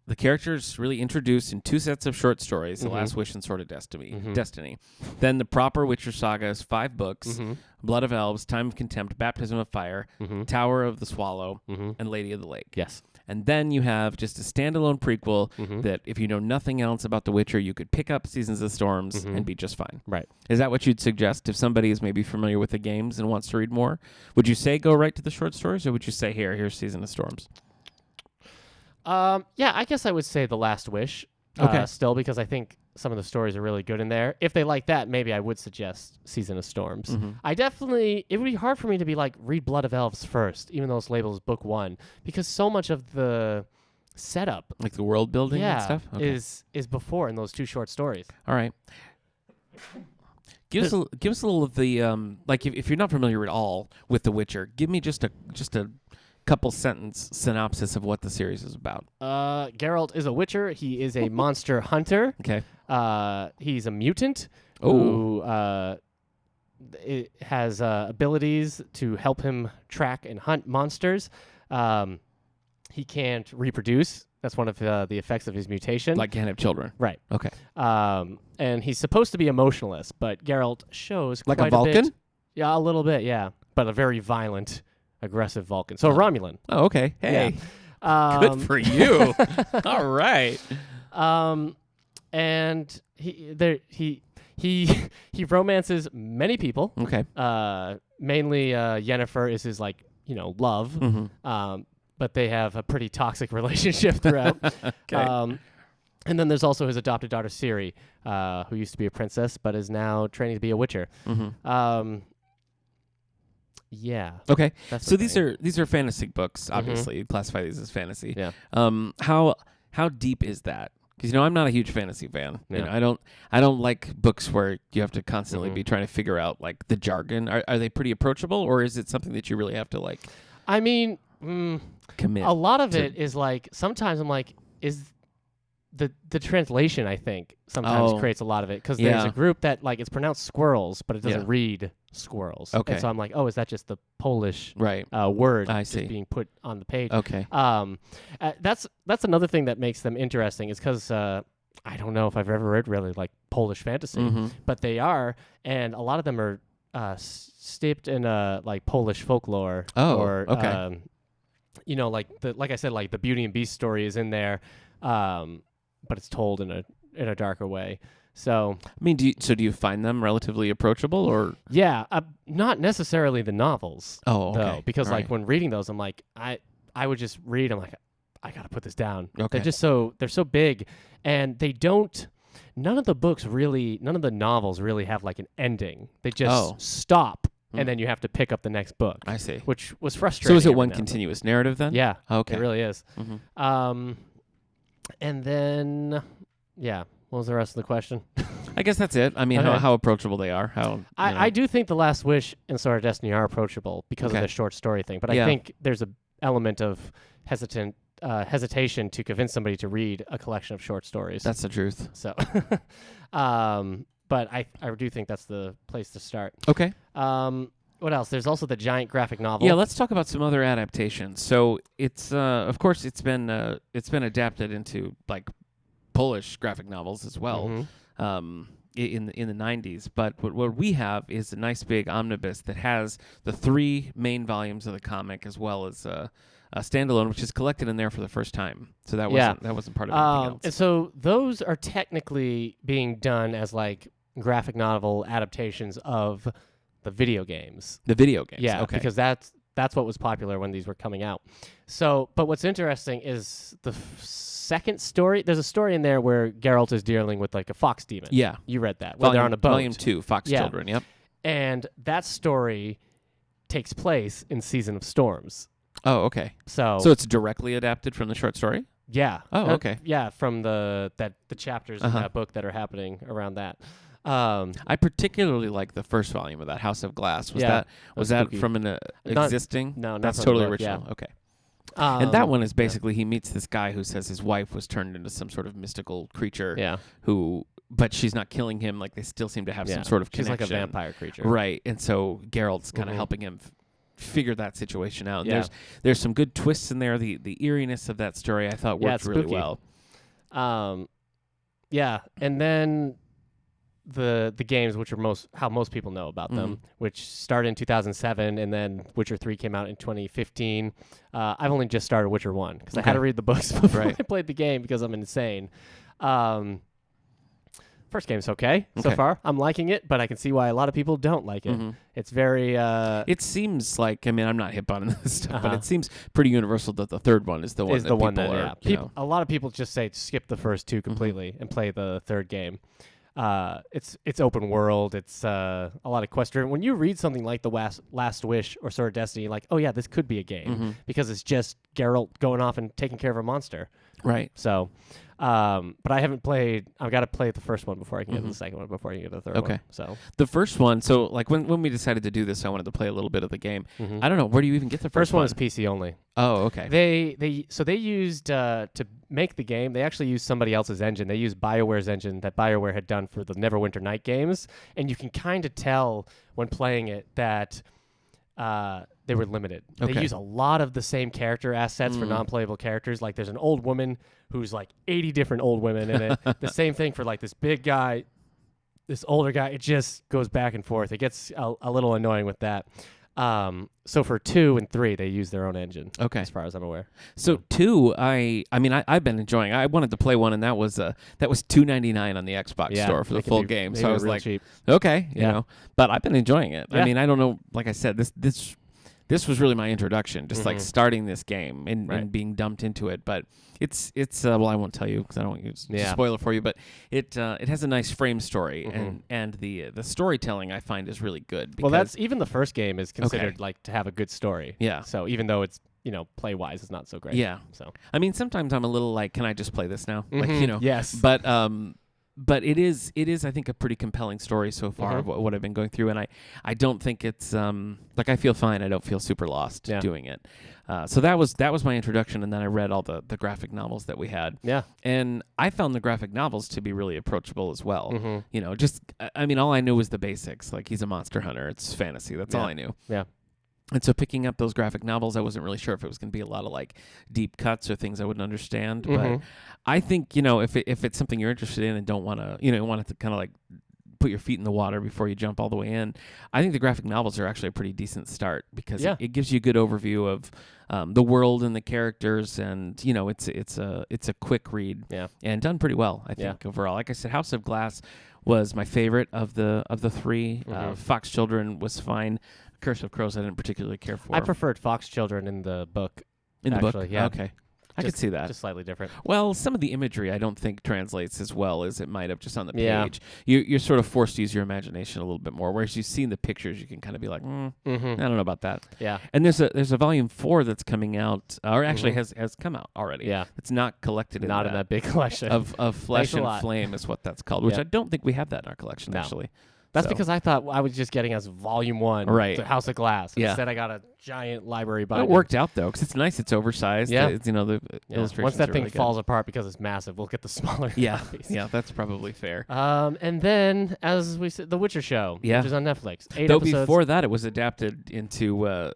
the characters really introduced in two sets of short stories, The Last Wish and Sword of Destiny. Then the proper Witcher saga is 5 books, Blood of Elves, Time of Contempt, Baptism of Fire, Tower of the Swallow, and Lady of the Lake. Yes. And then you have just a standalone prequel Mhm. that if you know nothing else about The Witcher, you could pick up Seasons of Storms Mhm. and be just fine. Right. Is that what you'd suggest if somebody is maybe familiar with the games and wants to read more? Would you say go right to the short stories, or would you say here's Season of Storms? Yeah, I guess I would say The Last Wish. Okay. Still, because I think some of the stories are really good in there. If they like that, maybe I would suggest Season of Storms. Mhm. It would be hard for me to be like, read Blood of Elves first, even though it's labeled as book 1, because so much of the setup, Like the world building and yeah, stuff? is before in those 2 short stories. All right. Give us a little of the like if you're not familiar at all with The Witcher, give me just a couple sentence synopsis of what the series is about. Geralt is a witcher. He is a monster hunter. Okay. He's a mutant Oh. who has abilities to help him track and hunt monsters. He can't reproduce. That's one of the effects of his mutation. Like can't have children. Right. Okay. And he's supposed to be emotionless, but Geralt shows Like quite a Vulcan? bit. Yeah, a little bit, yeah. But a very violent, aggressive Vulcan. So a Romulan. Oh, okay. Hey. Yeah. Good for you. All right. And he romances many people. Okay. Mainly Yennefer is his love. Mm-hmm. But they have a pretty toxic relationship throughout. Okay. And then there's also his adopted daughter Ciri, who used to be a princess but is now training to be a witcher. Mm-hmm. Yeah. Okay. That's So the thing. these are fantasy books. Obviously, you classify these as fantasy. Yeah. How deep is that? Because I'm not a huge fantasy fan. Yeah. I don't like books where you have to constantly Mhm. be trying to figure out like the jargon. Are they pretty approachable, or is it something that you really have to like I mean, commit? a lot of to- it is like, sometimes I'm like, is the translation, I think, sometimes Oh. creates a lot of it, because there's Yeah. a group that it's pronounced squirrels, but it doesn't Yeah. read squirrels. Okay. And so I'm like, oh, is that just the Polish Right. word I just see. being put on the page? Okay. That's another thing that makes them interesting, is because I don't know if I've ever read really Polish fantasy, Mm-hmm. but they are, and a lot of them are steeped in Polish folklore. Oh, or okay. like I said, the Beauty and Beast story is in there, but it's told in a darker way. So I mean, do you find them relatively approachable, or yeah, not necessarily the novels. oh, okay, Though, because All right. when reading those, I'm like, I would just read. I'm like, I gotta put this down. Okay. They're so big, and they don't. None of the novels really have an ending. They just stop, Hmm. and then you have to pick up the next book, I see. which was frustrating. So is it every one now and then. continuous narrative then? Yeah, Okay. it really is. Mm-hmm. And then, yeah, what was the rest of the question? I guess that's it. I mean, Okay. how approachable they are. How I do think The Last Wish and Sword of Destiny are approachable because Okay. of the short story thing, but Yeah. I think there's a element of hesitation to convince somebody to read a collection of short stories. That's the truth. So, but I do think that's the place to start. Okay. What else? There's also the giant graphic novel. Yeah, let's talk about some other adaptations. So it's of course it's been adapted into Polish graphic novels as well. Mhm. In the 90s, but what we have is a nice big omnibus that has the 3 main volumes of the comic as well as a standalone, which is collected in there for the first time. So that wasn't part of anything else. And so those are technically being done as graphic novel adaptations of the video games. The video games. Yeah, Okay. because that's what was popular when these were coming out. So, but what's interesting is the second story. There's a story in there where Geralt is dealing with a fox demon. Yeah. You read that. Where they're on a boat. Volume 2, Fox Yeah. Children. Yep. And that story takes place in Season of Storms. Oh, okay. So So it's directly adapted from the short story? yeah. Oh, okay. Yeah, from the chapters in Uh-huh. that book that are happening around that. I particularly like the first volume of that, House of Glass. Was Yeah, that spooky. from an existing? No, not That's from the totally book, original. yeah. Okay. And that one is yeah. basically he meets this guy who says his wife was turned into some sort of mystical creature Yeah. but she's not killing him. They still seem to have Yeah. some sort of She's connection. like a vampire creature. Right. And so Geralt's kind of Mhm. helping him figure that situation out. And Yeah. there's some good twists in there. The eeriness of that story I thought Yeah, worked it's really spooky. well. Yeah, and then the games, which are how most people know about them, which started in 2007, and then Witcher 3 came out in 2015. I've only just started Witcher 1 because I had to read the books before I played the game because I'm insane. First game's okay so far. I'm liking it, but I can see why a lot of people don't like it. It's very... it seems like, I mean, I'm not hip on this stuff, but it seems pretty universal that the third one is the one a lot of people just say skip the first two completely and play the third game. It's open world. It's a lot of quest driven. When you read something like The Last Wish or Sword of Destiny, you're like, oh yeah, this could be a game because it's just Geralt going off and taking care of a monster. Right. So, but I haven't played. I've got to play the first one before I can get to the second one, before I can get to the third one. So the first one. So like when we decided to do this, I wanted to play a little bit of the game. I don't know, where do you even get the first one? One is PC only. Oh, okay. They used to make the game. They actually used somebody else's engine. They used BioWare's engine that BioWare had done for the Neverwinter Night games, and you can kind of tell when playing it that they were limited. They use a lot of the same character assets for non-playable characters. Like there's an old woman who's like 80 different old women in it. The same thing for like this big guy, this older guy. It just goes back and forth. It gets a little annoying with that. So for 2 and 3, they use their own engine. Okay, as far as I'm aware. So 2, I've been enjoying. I wanted to play one, and that was $2.99 on the Xbox store for the full game. So I was like, cheap. Okay, you know, but I've been enjoying it. Yeah. I mean, I don't know. Like I said, this was really my introduction, just like starting this game and being dumped into it. But it's well, I won't tell you because I don't want you to spoil it for you. But it has a nice frame story, and the storytelling I find is really good. Well, that's even the first game is considered like to have a good story. Yeah. So even though it's play wise, it's not so great. Yeah. So I mean, sometimes I'm a little like, can I just play this now? Like Yes. But it is I think a pretty compelling story so far of what I've been going through, and I don't think it's like I feel fine. I don't feel super lost doing it. So that was my introduction, and then I read all the graphic novels that we had. Yeah, and I found the graphic novels to be really approachable as well. Just I mean, all I knew was the basics. Like he's a monster hunter. It's fantasy. That's all I knew. Yeah. And so picking up those graphic novels, I wasn't really sure if it was going to be a lot of like deep cuts or things I wouldn't understand. But I think, if it's something you're interested in and don't want to, want to kind of like put your feet in the water before you jump all the way in, I think the graphic novels are actually a pretty decent start because it gives you a good overview of the world and the characters, and it's a quick read and done pretty well, I think, overall. Like I said, House of Glass was my favorite of the three. Fox Children was fine. Curse of Crows I didn't particularly care for. I preferred Fox Children in the book. In the book? Yeah. Okay. I could see that. Just slightly different. Well, some of the imagery I don't think translates as well as it might have just on the page. You're sort of forced to use your imagination a little bit more, whereas you see in the pictures, you can kind of be like, I don't know about that. Yeah. And there's a volume 4 that's coming out, or actually has come out already. Yeah. It's not collected in that big collection. Of Flesh and Flame is what that's called, which I don't think we have that in our collection, actually. That's because I thought I was just getting as volume 1, the House of Glass. Yeah. Instead, I got a giant library binding. It worked out though, because it's nice. It's oversized. Yeah. The illustrations. Once that thing really falls apart because it's massive, we'll get the smaller copies. Yeah, that's probably fair. And then, as we said, The Witcher show, which is on Netflix. 8 Though episodes. Before that, it was adapted into a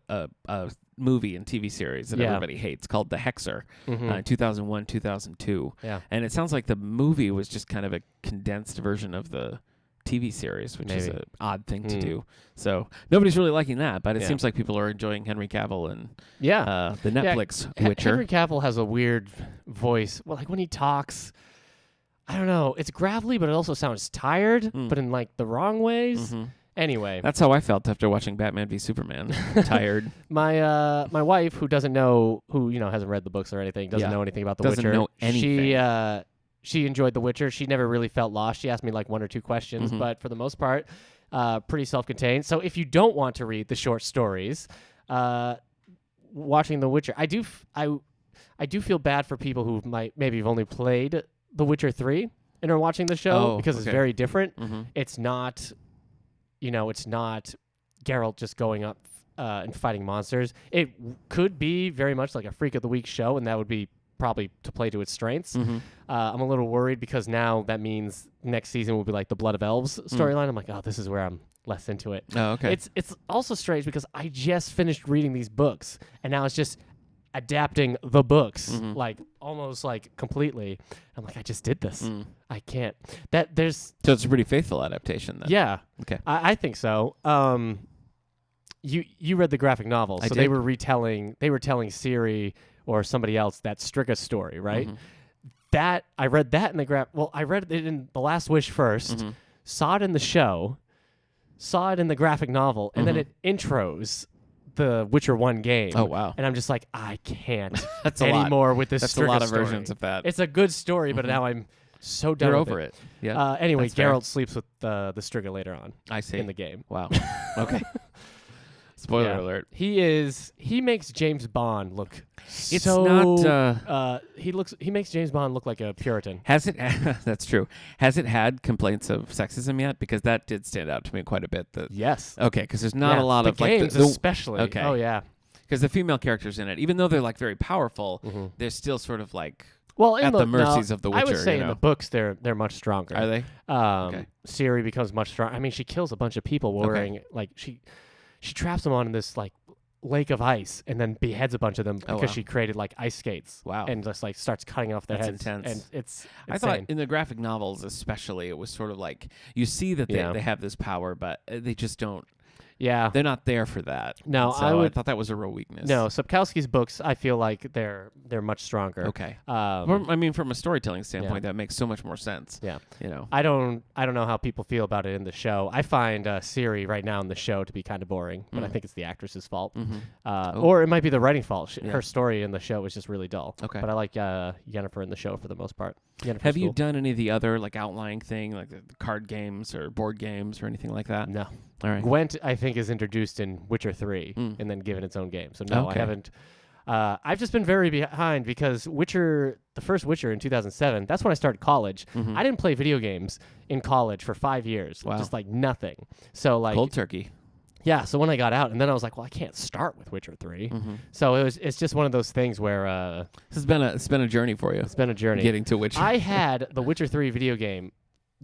movie and TV series that everybody hates called The Hexer in 2001, 2002. Yeah. And it sounds like the movie was just kind of a condensed version of the TV series, which is an odd thing to do. So nobody's really liking that, but it seems like people are enjoying Henry Cavill and the Netflix Witcher. Henry Cavill has a weird voice. Well, like when he talks, I don't know. It's gravelly, but it also sounds tired, but in like the wrong ways. Anyway, that's how I felt after watching Batman v Superman. Tired. My wife, who doesn't know, who hasn't read the books or anything, doesn't know anything about the Witcher. Doesn't know anything. She enjoyed The Witcher. She never really felt lost. She asked me like 1 or 2 questions, but for the most part, pretty self-contained. So if you don't want to read the short stories, watching The Witcher, I do feel bad for people who maybe have only played The Witcher 3 and are watching the show because it's very different. It's not, it's not Geralt just going up and fighting monsters. It could be very much like a Freak of the Week show, and that would be probably to play to its strengths. I'm a little worried because now that means next season will be like the Blood of Elves storyline. I'm like, oh, this is where I'm less into it. Oh, okay. It's also strange because I just finished reading these books, and now it's just adapting the books, Mhm. like almost like completely. I'm like, I just did this. Mm. I can't. That there's So it's a pretty faithful adaptation then. yeah. Okay. I think so. You read the graphic novel, I so did. they were telling Siri or somebody else that Stricka story, right? Mhm. That I read that in the I read it in The Last Wish 1st, Mhm. saw it in the show, saw it in the graphic novel, and then Mhm. it intros the Witcher 1 game. Oh wow. And I'm just like, I can't That's a lot. anymore with this That's a Stricka lot of story. versions of that. It's a good story, but Mhm. now I'm so done You're with over it. Yeah. Anyway, That's fair. Geralt sleeps with the Strigga later on I see. in the game. Wow. Okay. Spoiler Yeah. alert. He makes James Bond look It's so not. he makes James Bond look like a Puritan. Has it? That's true. Has it had complaints of sexism yet? Because that did stand out to me quite a bit. Yes. Okay, because there's not Yeah, a lot the of like games especially. Okay. Oh yeah. because the female characters in it, even though they're like very powerful, Mhm. they're still sort of like Well, in at the mercies of the I would Witcher, say you in know. the books they're much stronger. Are they? Okay. Ciri becomes much stronger. I mean, she kills a bunch of people wearing like she traps them on this like lake of ice and then beheads a bunch of them Oh, because wow. she created like ice skates. Wow. And just like starts cutting off their That's heads. intense. And it's I thought insane. in the graphic novels especially, it was sort of like you see that Yeah. they have this power, but they just don't. Yeah. They're not there for that. No, And so I I thought that was a real weakness. No, Sapkowski's books, I feel like they're much stronger. Okay. Um, I mean, from a storytelling standpoint, that makes so much more sense. yeah. You know. I don't know how people feel about it in the show. I find Ciri right now in the show to be kind of boring, but I think it's the actress's fault. Mm-hmm. Or it might be the writing fault. Yeah. Her story in the show is just really dull. Okay. But I like Yennefer in the show for the most part. Yennefer's Have you cool. done any of the other like outlying thing, like the card games or board games or anything like that? No. All right. Gwent, I think, is introduced in Witcher 3 Mm. and then given its own game. So, no, Okay. I haven't. I've just been very behind because the first Witcher in 2007, that's when I started college. Mhm. I didn't play video games in college for 5 years. Wow. Just like nothing. So, like, Cold turkey. yeah. So when I got out, and then I was like, well, I can't start with Witcher 3. Mm-hmm. So it's just one of those things where It's been a journey for you. it's been a journey. Getting to Witcher. I had the Witcher 3 video game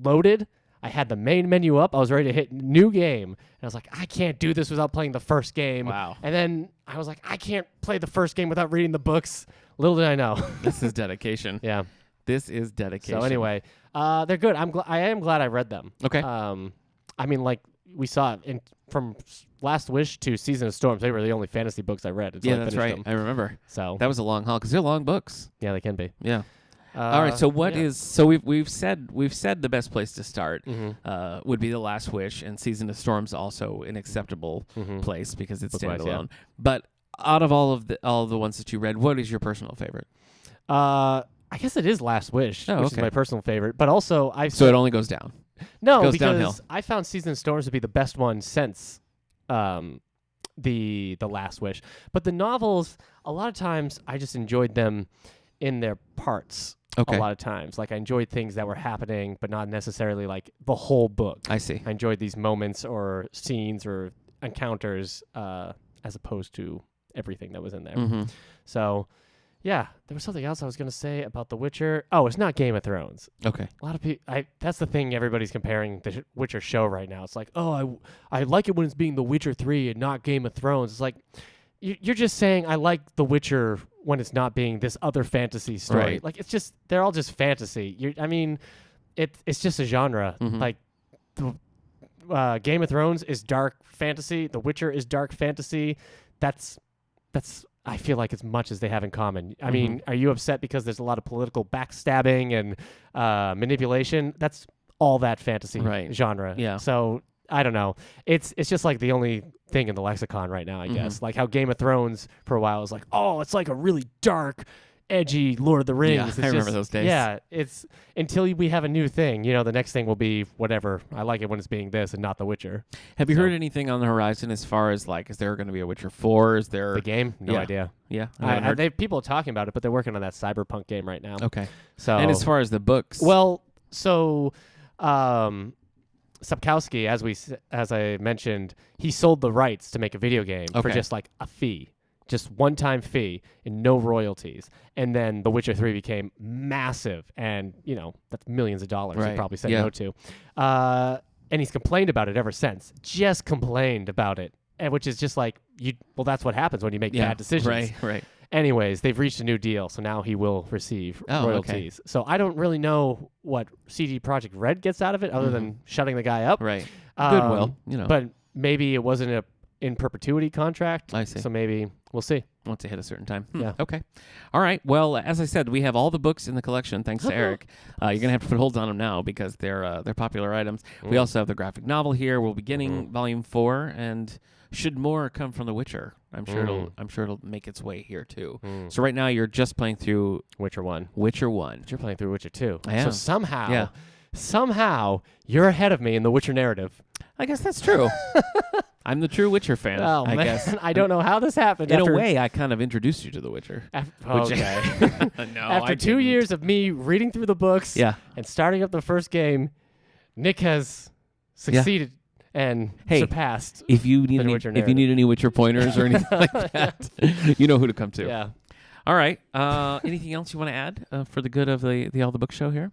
loaded. I had the main menu up. I was ready to hit new game. And I was like, I can't do this without playing the first game. Wow. And then I was like, I can't play the first game without reading the books. Little did I know. This is dedication. Yeah. This is dedication. So anyway, they're good. I am glad I read them. Okay. I mean, like we saw it from Last Wish to Season of Storms. They were the only fantasy books I read. Until Yeah, I that's finished right. them. I remember. So That was a long haul because they're long books. yeah, they can be. Yeah. All right. So what yeah. is? So we've said the best place to start Mhm. would be The Last Wish, and Season of Storms also an acceptable Mhm. place because it's Book-wise, yeah. standalone. But out of all the ones that you read, what is your personal favorite? I guess it is Last Wish, Oh, which is okay. my personal favorite. But also, So it only goes down. no, goes because downhill. I found Season of Storms to be the best one since the Last Wish. But the novels, a lot of times, I just enjoyed them in their parts. Okay. A lot of times, like I enjoyed things that were happening, but not necessarily like the whole book. I see. I enjoyed these moments or scenes or encounters as opposed to everything that was in there. Mm-hmm. So, yeah, there was something else I was going to say about The Witcher. Oh, it's not Game of Thrones. Okay. A lot of people, that's the thing everybody's comparing the Witcher show right now. It's like, oh, I like it when it's being The Witcher 3 and not Game of Thrones. It's like, you're just saying I like The Witcher when it's not being this other fantasy story. Right. Like, it's just, they're all just fantasy. I mean, it's just a genre. Mhm. Like, Game of Thrones is dark fantasy. The Witcher is dark fantasy. That's I feel like as much as they have in common. I mean, are you upset because there's a lot of political backstabbing and manipulation? That's all that fantasy Right. genre. Yeah. So I don't know. It's just like the only thing in the lexicon right now, I guess. Like how Game of Thrones for a while was like, oh, it's like a really dark, edgy Lord of the Rings. Yeah, It's I remember just- those days. Yeah, it's until we have a new thing. You know, the next thing will be whatever. I like it when it's being this and not The Witcher. Have you So- heard anything on the horizon as far as like, is there going to be a Witcher 4? Is there? The game? No Yeah. idea. Yeah. I haven't heard. They people are talking about it, but they're working on that cyberpunk game right now. Okay. So And as far as the books, well, so Sapkowski, as I mentioned, he sold the rights to make a video game for Okay. just like a fee, just one-time fee and no royalties. And then The Witcher 3 became massive, and that's millions of dollars. Right. He probably said Yeah. no to, and he's complained about it ever since. Just complained about it, and which is just like well, that's what happens when you make yeah, bad decisions. Right. Anyways, they've reached a new deal, so now he will receive royalties. So I don't really know what CD Projekt Red gets out of it other than shutting the guy up. Right. Goodwill, But maybe it wasn't a in perpetuity contract. I see. So maybe we'll see. Once they hit a certain time. Yeah. Okay. All right. Well, as I said, we have all the books in the collection, thanks to Eric. You're going to have to put holds on them now because they're popular items. We also have the graphic novel here. We'll be getting Volume 4, and should more come from The Witcher, I'm sure it'll make its way here too. So right now you're just playing through Witcher 1. Witcher 1. But you're playing through Witcher 2. I am. So somehow you're ahead of me in the Witcher narrative. I guess that's true. I'm the true Witcher fan, I guess. I don't know how this happened. In a way, I kind of introduced you to The Witcher. Okay. No, After 2 years of me reading through the books and starting up the first game, Nick has succeeded and surpassed. If you need any Witcher pointers or anything like that, you know who to come to. Yeah. All right. Anything else you want to add for the good of the All the Book Show here?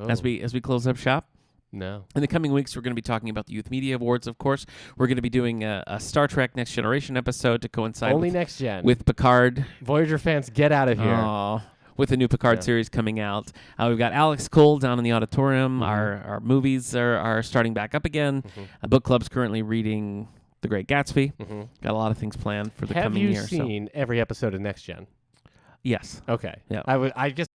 As we close up shop? No. In the coming weeks, we're going to be talking about the Youth Media Awards, of course. We're going to be doing a Star Trek Next Generation episode to coincide Next Gen. with Picard. Voyager fans, get out of here. Oh, with the new Picard series coming out. We've got Alex Cole down in the auditorium. Our movies are starting back up again. Book Club's currently reading The Great Gatsby. Got a lot of things planned for the coming year. Have you seen every episode of Next Gen? Yes. Okay. Yeah. I just